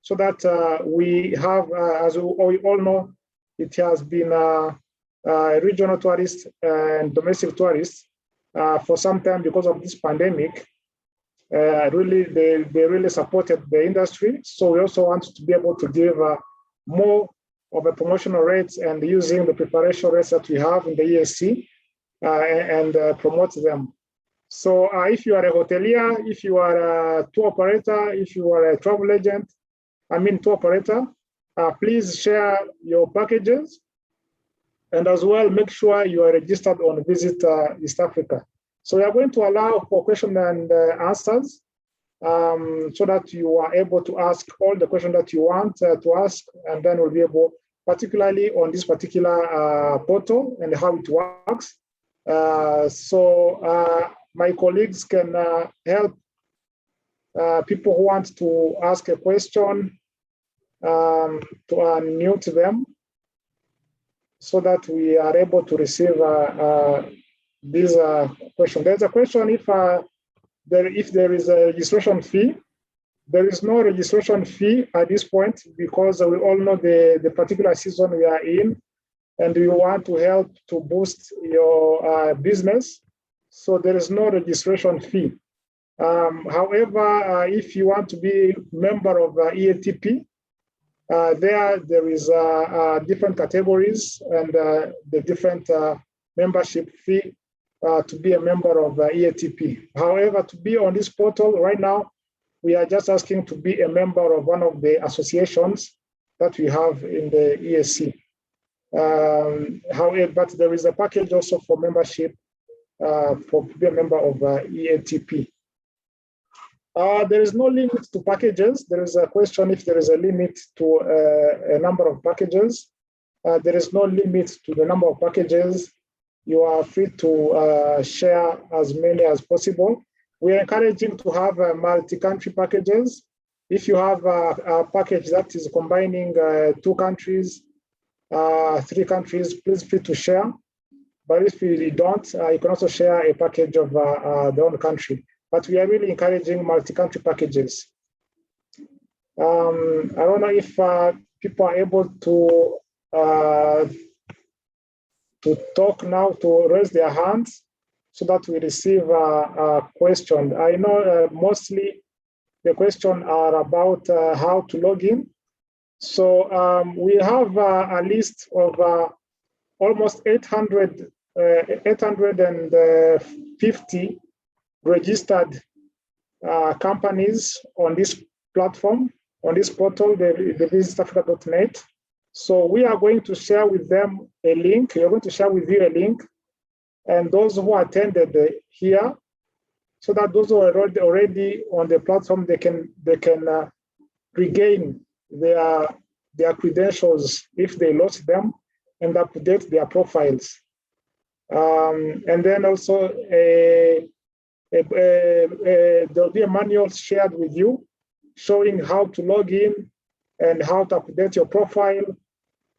so that we have, as we all know, it has been regional tourists and domestic tourists for some time because of this pandemic. Really, they really supported the industry. So we also want to be able to give more of a promotional rates and using the preparation rates that we have in the ESC and promote them. So if you are a hotelier, if you are a tour operator, if you are a travel agent, tour operator, please share your packages and as well make sure you are registered on Visit East Africa. So we are going to allow for question and answers so that you are able to ask all the questions that you want to ask, and then we'll be able, particularly on this particular portal and how it works. My colleagues can help people who want to ask a question to unmute them so that we are able to receive this question. There's a question if there is a registration fee. There is no registration fee at this point because we all know the particular season we are in and we want to help to boost your business. So there is no registration fee. However, if you want to be a member of EATP, there is different categories and the different membership fee to be a member of EATP. However, to be on this portal right now, we are just asking to be a member of one of the associations that we have in the ESC. However, but there is a package also for membership for to be a member of EATP. There is no limit to packages. There is a question if there is a limit to a number of packages. There is no limit to the number of packages. You are free to share as many as possible. We are encouraging to have multi-country packages. If you have a package that is combining 2 countries, 3 countries, please feel free to share. But if you don't, you can also share a package of the own country. But we are really encouraging multi-country packages. I don't know if people are able to talk now, to raise their hands so that we receive a question. I know mostly the questions are about how to log in. So we have a list of almost 850 registered companies on this platform, on this portal, the visitafrica.net. So we are going to share with them a link. We are going to share with you a link, and those who attended here, so that those who are already on the platform, they can regain their credentials if they lost them and update their profiles. And then also there'll be a manual shared with you showing how to log in and how to update your profile,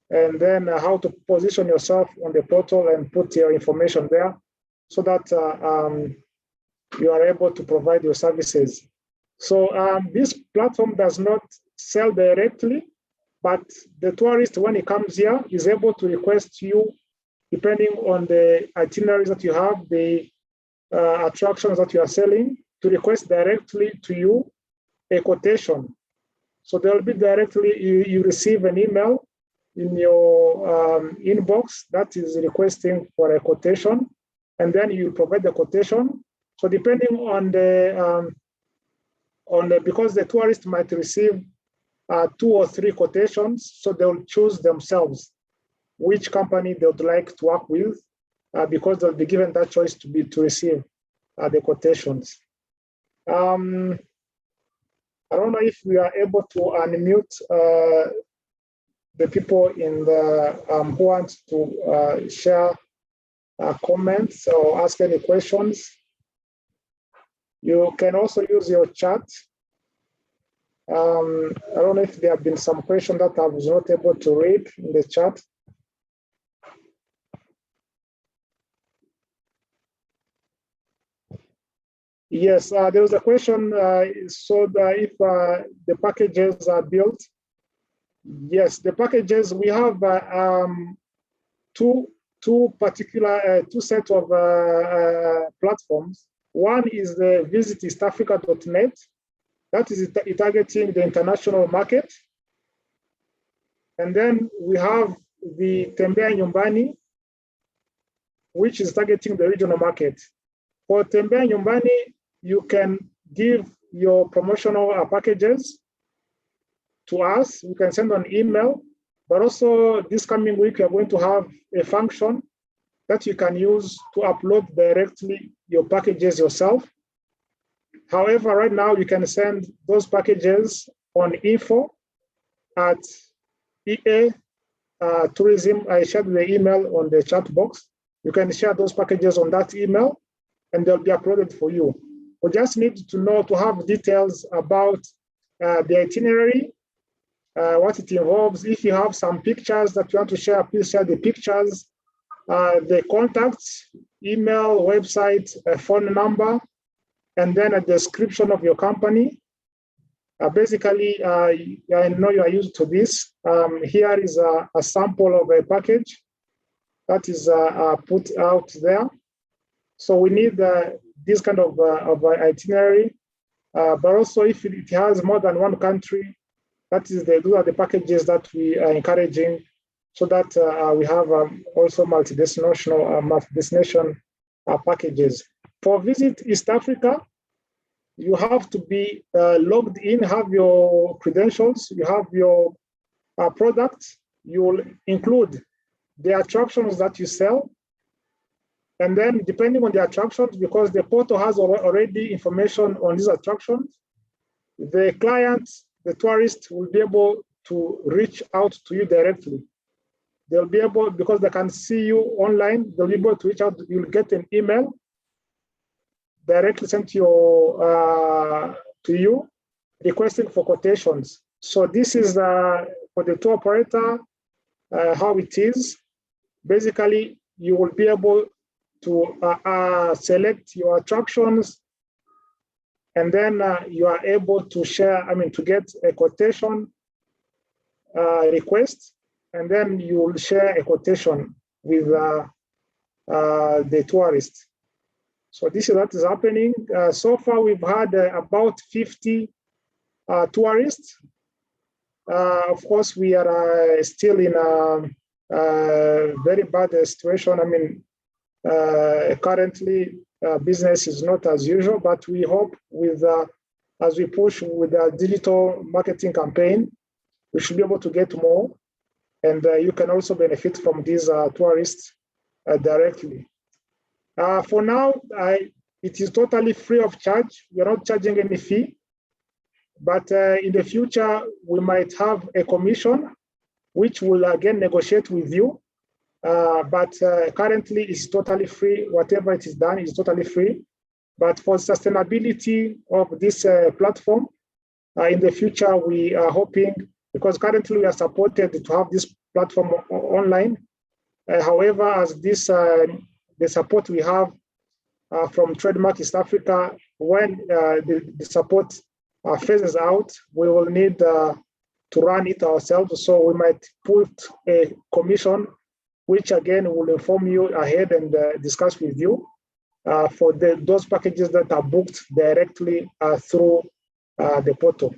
and then how to position yourself on the portal and put your information there so that you are able to provide your services. So this platform does not sell directly, but the tourist, when he comes here, is able to request you depending on the itineraries that you have, the attractions that you are selling, to request directly to you a quotation. So there'll be directly, you receive an email in your inbox that is requesting for a quotation, and then you provide the quotation. So depending on the because the tourist might receive 2 or 3 quotations, so they'll choose themselves which company they would like to work with, because they'll be given that choice to receive the quotations. I don't know if we are able to unmute the people in the who want to share comments or ask any questions. You can also use your chat. I don't know if there have been some questions that I was not able to read in the chat. Yes, there was a question. So if the packages are built, yes, the packages, we have two sets of platforms. One is the visiteastafrica.net. That is targeting the international market. And then we have the Tembea Nyumbani, which is targeting the regional market. For Tembea Nyumbani, you can give your promotional packages to us. You can send an email, but also this coming week, we are going to have a function that you can use to upload directly your packages yourself. However, right now you can send those packages on info@EA Tourism. I shared the email on the chat box. You can share those packages on that email and they'll be uploaded for you. We just need to know, to have details about the itinerary, what it involves. If you have some pictures that you want to share, please share the pictures, the contacts, email, website, a phone number, and then a description of your company. Basically, I know you are used to this. Here is a sample of a package that is put out there. So we need this kind of itinerary, but also if it has more than one country, those are the packages that we are encouraging, so that we have also multi-destination packages. For Visit East Africa, you have to be logged in, have your credentials, you have your product, you will include the attractions that you sell. And then depending on the attractions, because the portal has already information on these attractions, the client, the tourist, will be able to reach out to you directly. They'll be able, because they can see you online, they'll be able to reach out. You'll get an email directly sent to you requesting for quotations. So this is for the tour operator, how it is. Basically, you will be able to select your attractions, and then you are able to share, to get a quotation request, and then you will share a quotation with the tourist. So this is what is happening. So far, we've had about 50 tourists. Of course, we are still in a very bad situation. Currently, business is not as usual, but we hope as we push with the digital marketing campaign, we should be able to get more. And you can also benefit from these tourists directly. For now, it is totally free of charge. We're not charging any fee. But in the future, we might have a commission, which will again negotiate with you. But currently, it's totally free. Whatever it is done is totally free. But for sustainability of this platform, in the future, we are hoping, because currently we are supported to have this platform online. However, as this the support we have from Trademark East Africa, when the support phases out, we will need to run it ourselves. So we might put a commission which again will inform you ahead and discuss with you for those packages that are booked directly through the portal.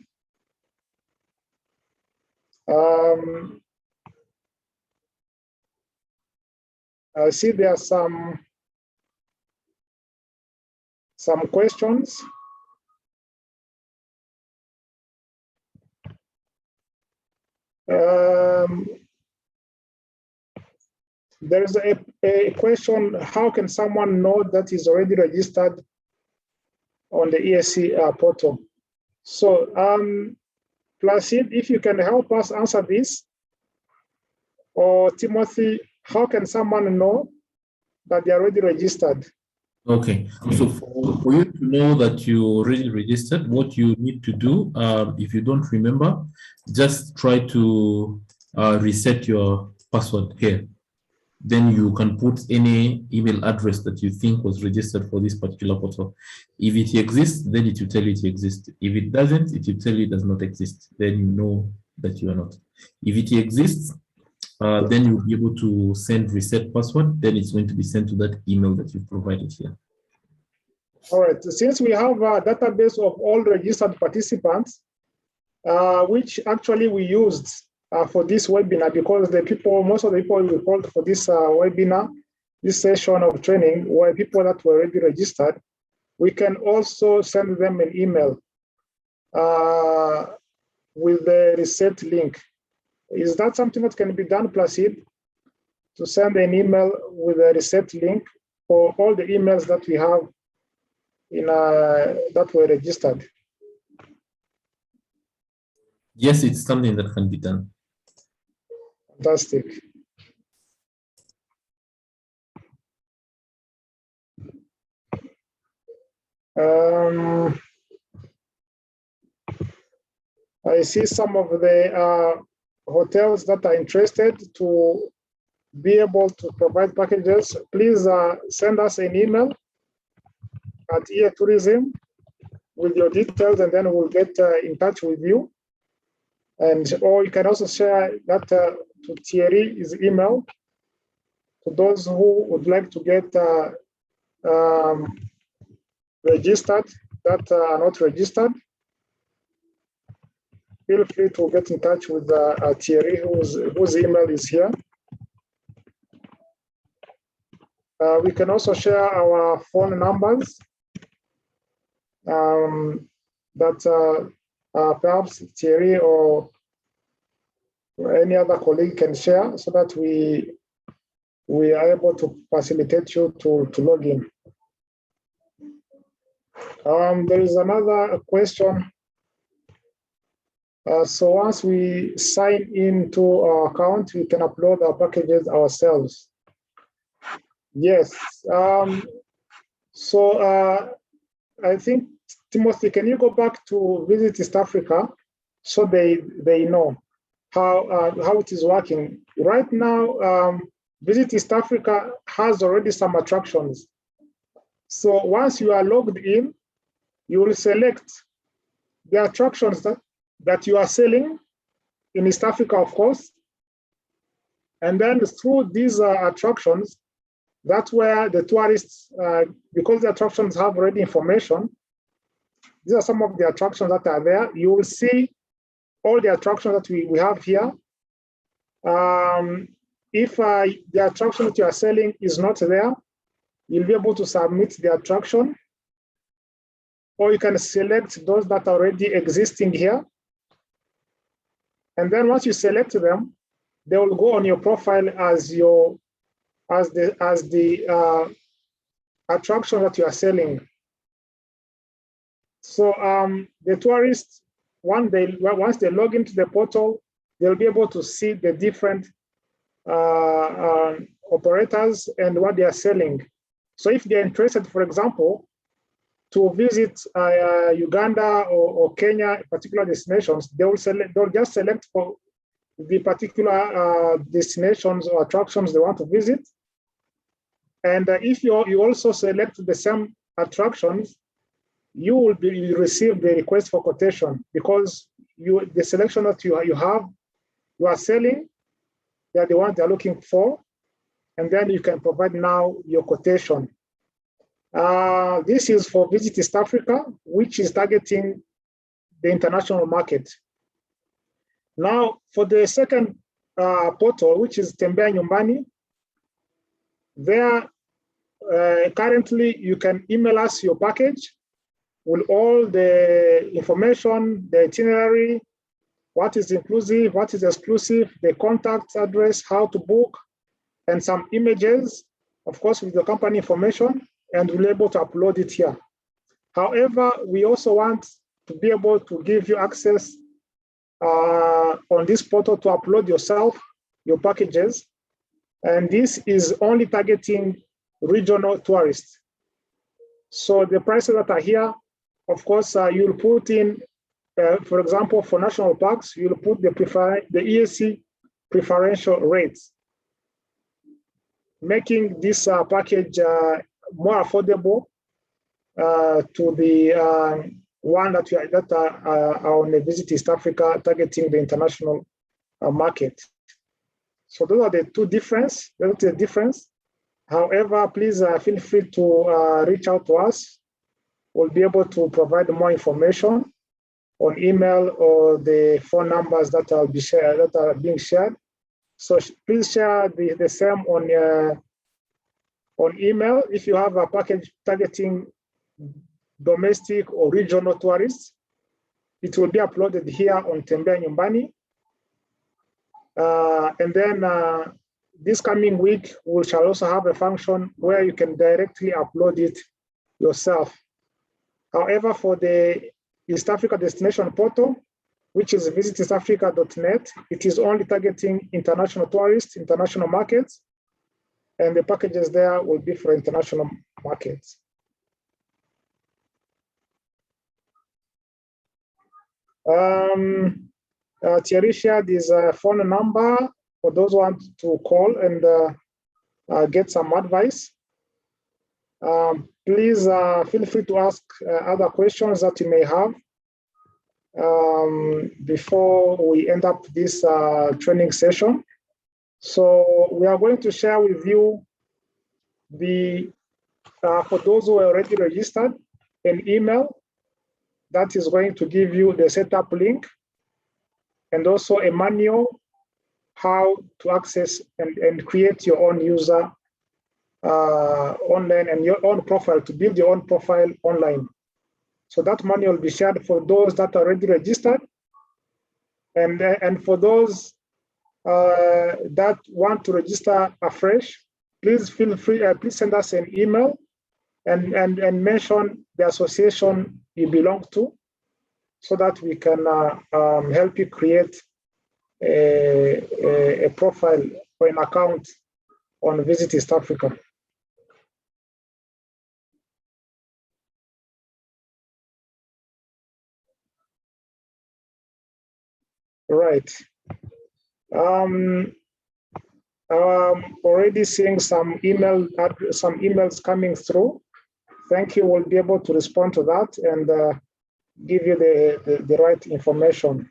I see there are some questions. There is a question: how can someone know that he's already registered on the ESC portal? So, Placid, if you can help us answer this, or Timothy, how can someone know that they're already registered? Okay, so for you to know that you already registered, what you need to do, if you don't remember, just try to reset your password here. Then you can put any email address that you think was registered for this particular portal. If it exists, then it will tell you it exists. If it doesn't, it will tell you it does not exist. Then you know that you are not. If it exists, then you'll be able to send reset password. Then it's going to be sent to that email that you've provided here. All right. Since we have a database of all registered participants, which actually we used for this webinar, because most of the people we called for this webinar, this session of training, were people that were already registered, we can also send them an email with the reset link. Is that something that can be done, Placid? To send an email with a reset link for all the emails that we have in that were registered? Yes, it's something that can be done. Fantastic. I see some of the hotels that are interested to be able to provide packages. Please send us an email at EA Tourism with your details, and then we'll get in touch with you. And or you can also share that to Thierry's email to those who would like to get registered that are not registered. Feel free to get in touch with Thierry, whose email is here. We can also share our phone numbers that perhaps Thierry or any other colleague can share, so that we are able to facilitate you to log in. There is another question. So once we sign into our account, we can upload our packages ourselves. Yes. I think, Timothy, can you go back to Visit East Africa so they know how it is working? Right now, Visit East Africa has already some attractions. So once you are logged in, you will select the attractions that you are selling in East Africa, of course. And then through these attractions, that's where the tourists, because the attractions have already information, these are some of the attractions that are there. You will see all the attractions that we have here. If the attraction that you are selling is not there, you'll be able to submit the attraction, or you can select those that are already existing here. And then once you select them, they will go on your profile as the attraction that you are selling. So the tourists, once they log into the portal, they'll be able to see the different operators and what they are selling. So if they're interested, for example, to visit Uganda or Kenya, particular destinations, they'll just select for the particular destinations or attractions they want to visit. And if you also select the same attractions, you will receive the request for quotation, because the selection that you are selling, they are the ones they are looking for. and then you can provide now your quotation. This is for Visit East Africa, which is targeting the international market. Now, for the second portal, which is Tembea Nyumbani, there currently you can email us your package with all the information, the itinerary, what is inclusive, what is exclusive, the contact address, how to book, and some images, of course, with the company information, and we'll be able to upload it here. However, we also want to be able to give you access on this portal to upload yourself, your packages. And this is only targeting regional tourists. So the prices that are here, of course, you'll put in, for example, for national parks, you'll put the EAC preferential rates, making this package more affordable to the one that are on the Visit East Africa, targeting the international market. So those are the two difference. That's the difference. However, please feel free to reach out to us. We'll be able to provide more information on email or the phone numbers that are being shared. So please share the same on email. If you have a package targeting domestic or regional tourists, it will be uploaded here on Tembea Nyumbani. And then this coming week, we shall also have a function where you can directly upload it yourself. However, for the East Africa Destination Portal, which is visiteastafrica.net, it is only targeting international tourists, international markets, and the packages there will be for international markets. Thierry shared his phone number for those who want to call and get some advice. Please feel free to ask other questions that you may have before we end up this training session. So we are going to share with you for those who are already registered, an email that is going to give you the setup link and also a manual how to access and create your own user online and your own profile, to build your own profile online. So that manual will be shared for those that are already registered, and for those that want to register afresh, please feel free. Please send us an email and mention the association you belong to, so that we can help you create a profile or an account on Visit East Africa. Right. I'm already seeing some emails coming through. Thank you. We'll be able to respond to that and give you the right information.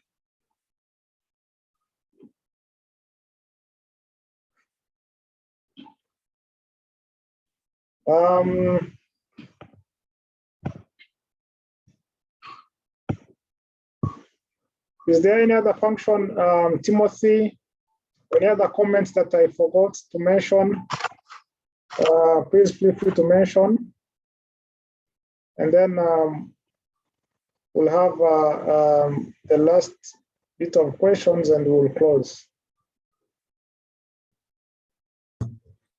Is there any other function, Timothy? Any other comments that I forgot to mention? Please feel free to mention. And then we'll have the last bit of questions and we'll close.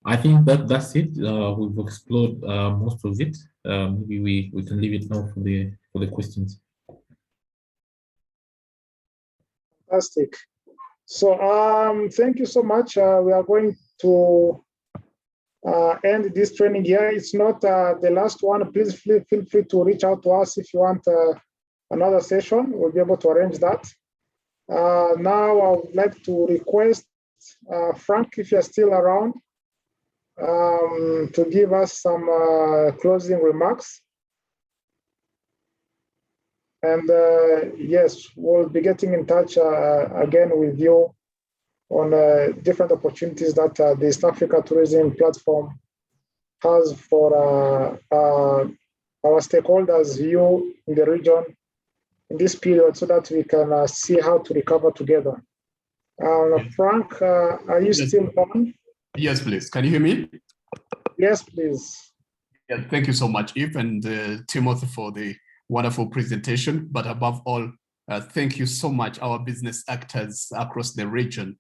I think that's it. We've explored most of it. Maybe we can leave it now for the questions. Fantastic. So thank you so much. We are going to end this training here. It's not the last one. Please feel free to reach out to us if you want another session. We'll be able to arrange that. Now I would like to request Frank, if you're still around, to give us some closing remarks. And yes, we'll be getting in touch again with you on different opportunities that the East Africa Tourism Platform has for our stakeholders' view in the region in this period, so that we can see how to recover together. Frank, are you still on? Yes, please. Can you hear me? Yes, please. Yeah, thank you so much, Eve and Timothy, for the wonderful presentation. But above all, thank you so much, our business actors across the region.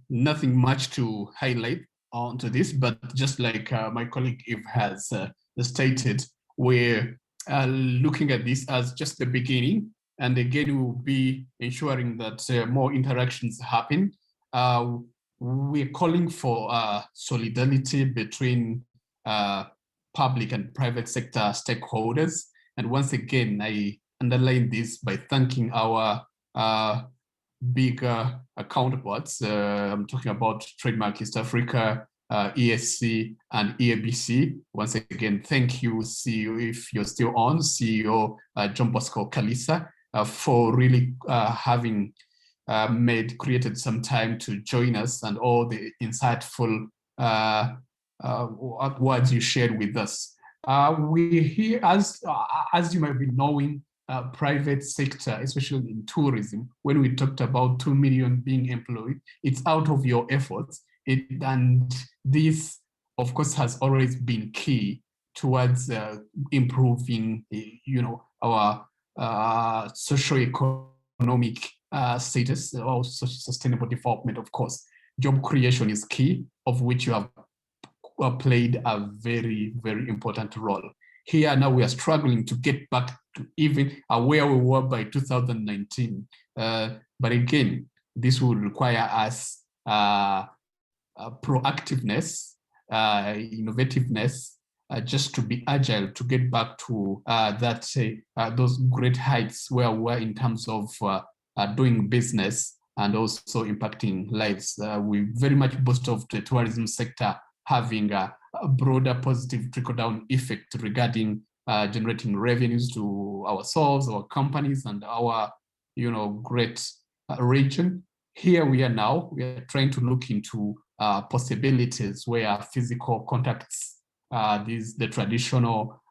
Nothing much to highlight onto this, but just like my colleague Eve has stated, we're looking at this as just the beginning. And again, we'll be ensuring that more interactions happen. We're calling for solidarity between public and private sector stakeholders. And once again, I underline this by thanking our bigger counterparts. I'm talking about Trademark East Africa, ESC, and EABC. Once again, thank you, CEO, if you're still on, CEO John Bosco Kalisa, for really having created some time to join us, and all the insightful words you shared with us. We here, as you might be knowing, private sector, especially in tourism, when we talked about 2 million being employed, it's out of your efforts. And this, of course, has always been key towards improving, our socio-economic status, or sustainable development. Of course, job creation is key, of which you have played a very, very important role. Here now we are struggling to get back to even where we were by 2019. But again, this will require us proactiveness, innovativeness, just to be agile, to get back to those great heights where we're in terms of doing business and also impacting lives. We very much boast of the tourism sector having a broader positive trickle-down effect regarding generating revenues to ourselves, our companies, and our great region. Here we are now, we are trying to look into possibilities where physical contacts, the traditional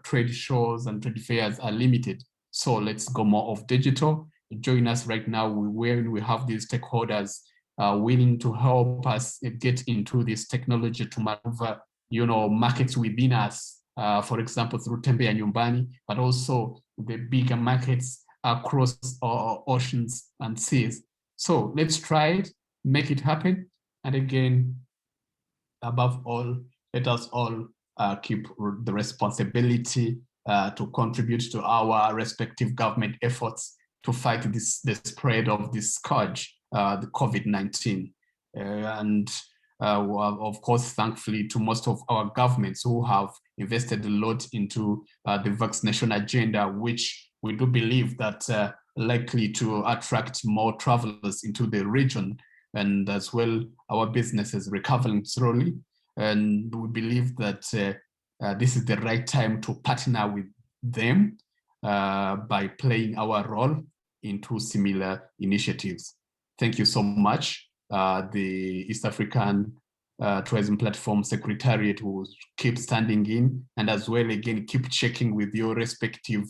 trade shows and trade fairs are limited. So let's go more of digital. Join us right now where we have these stakeholders willing to help us get into this technology to maneuver, markets within us, for example, through Tembea Nyumbani, but also the bigger markets across oceans and seas. So let's try it, make it happen. And again, above all, let us all keep the responsibility to contribute to our respective government efforts to fight the spread of this scourge, the COVID-19. And of course, thankfully to most of our governments who have invested a lot into the vaccination agenda, which we do believe that likely to attract more travelers into the region, and as well our businesses recovering slowly. And we believe that this is the right time to partner with them by playing our role into similar initiatives. Thank you so much. The East African Tourism Platform Secretariat will keep standing in, and as well, again, keep checking with your respective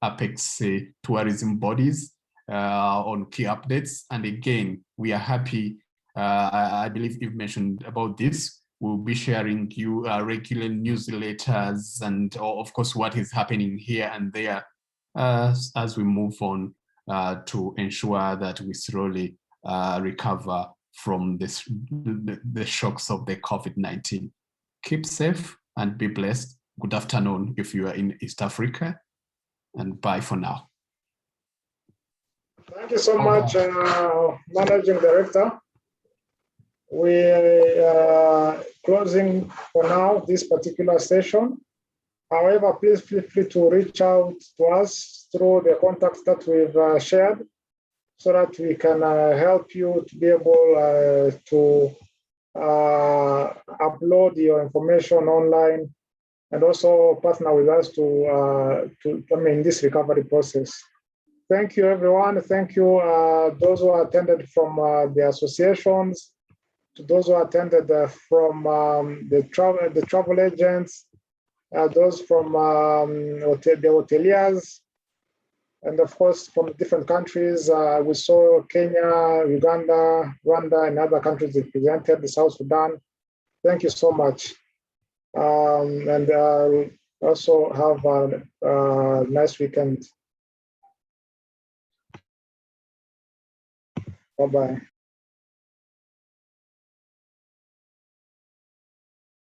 Apex tourism bodies on key updates. And again, we are happy. I believe you've mentioned about this. We'll be sharing you regular newsletters and, of course, what is happening here and there as we move on to ensure that we slowly recover from the shocks of the COVID-19. Keep safe and be blessed. Good afternoon if you are in East Africa, and bye for now. Thank you so much, Managing Director. We are closing for now this particular session. However, please feel free to reach out to us through the contacts that we've shared, so that we can help you to be able to upload your information online, and also partner with us to this recovery process. Thank you, everyone. Thank you, those who attended from the associations, to those who attended from the travel agents, those from the hoteliers, and of course from different countries. We saw Kenya, Uganda, Rwanda, and other countries represented, the South Sudan. Thank you so much. And also have a nice weekend. Bye-bye.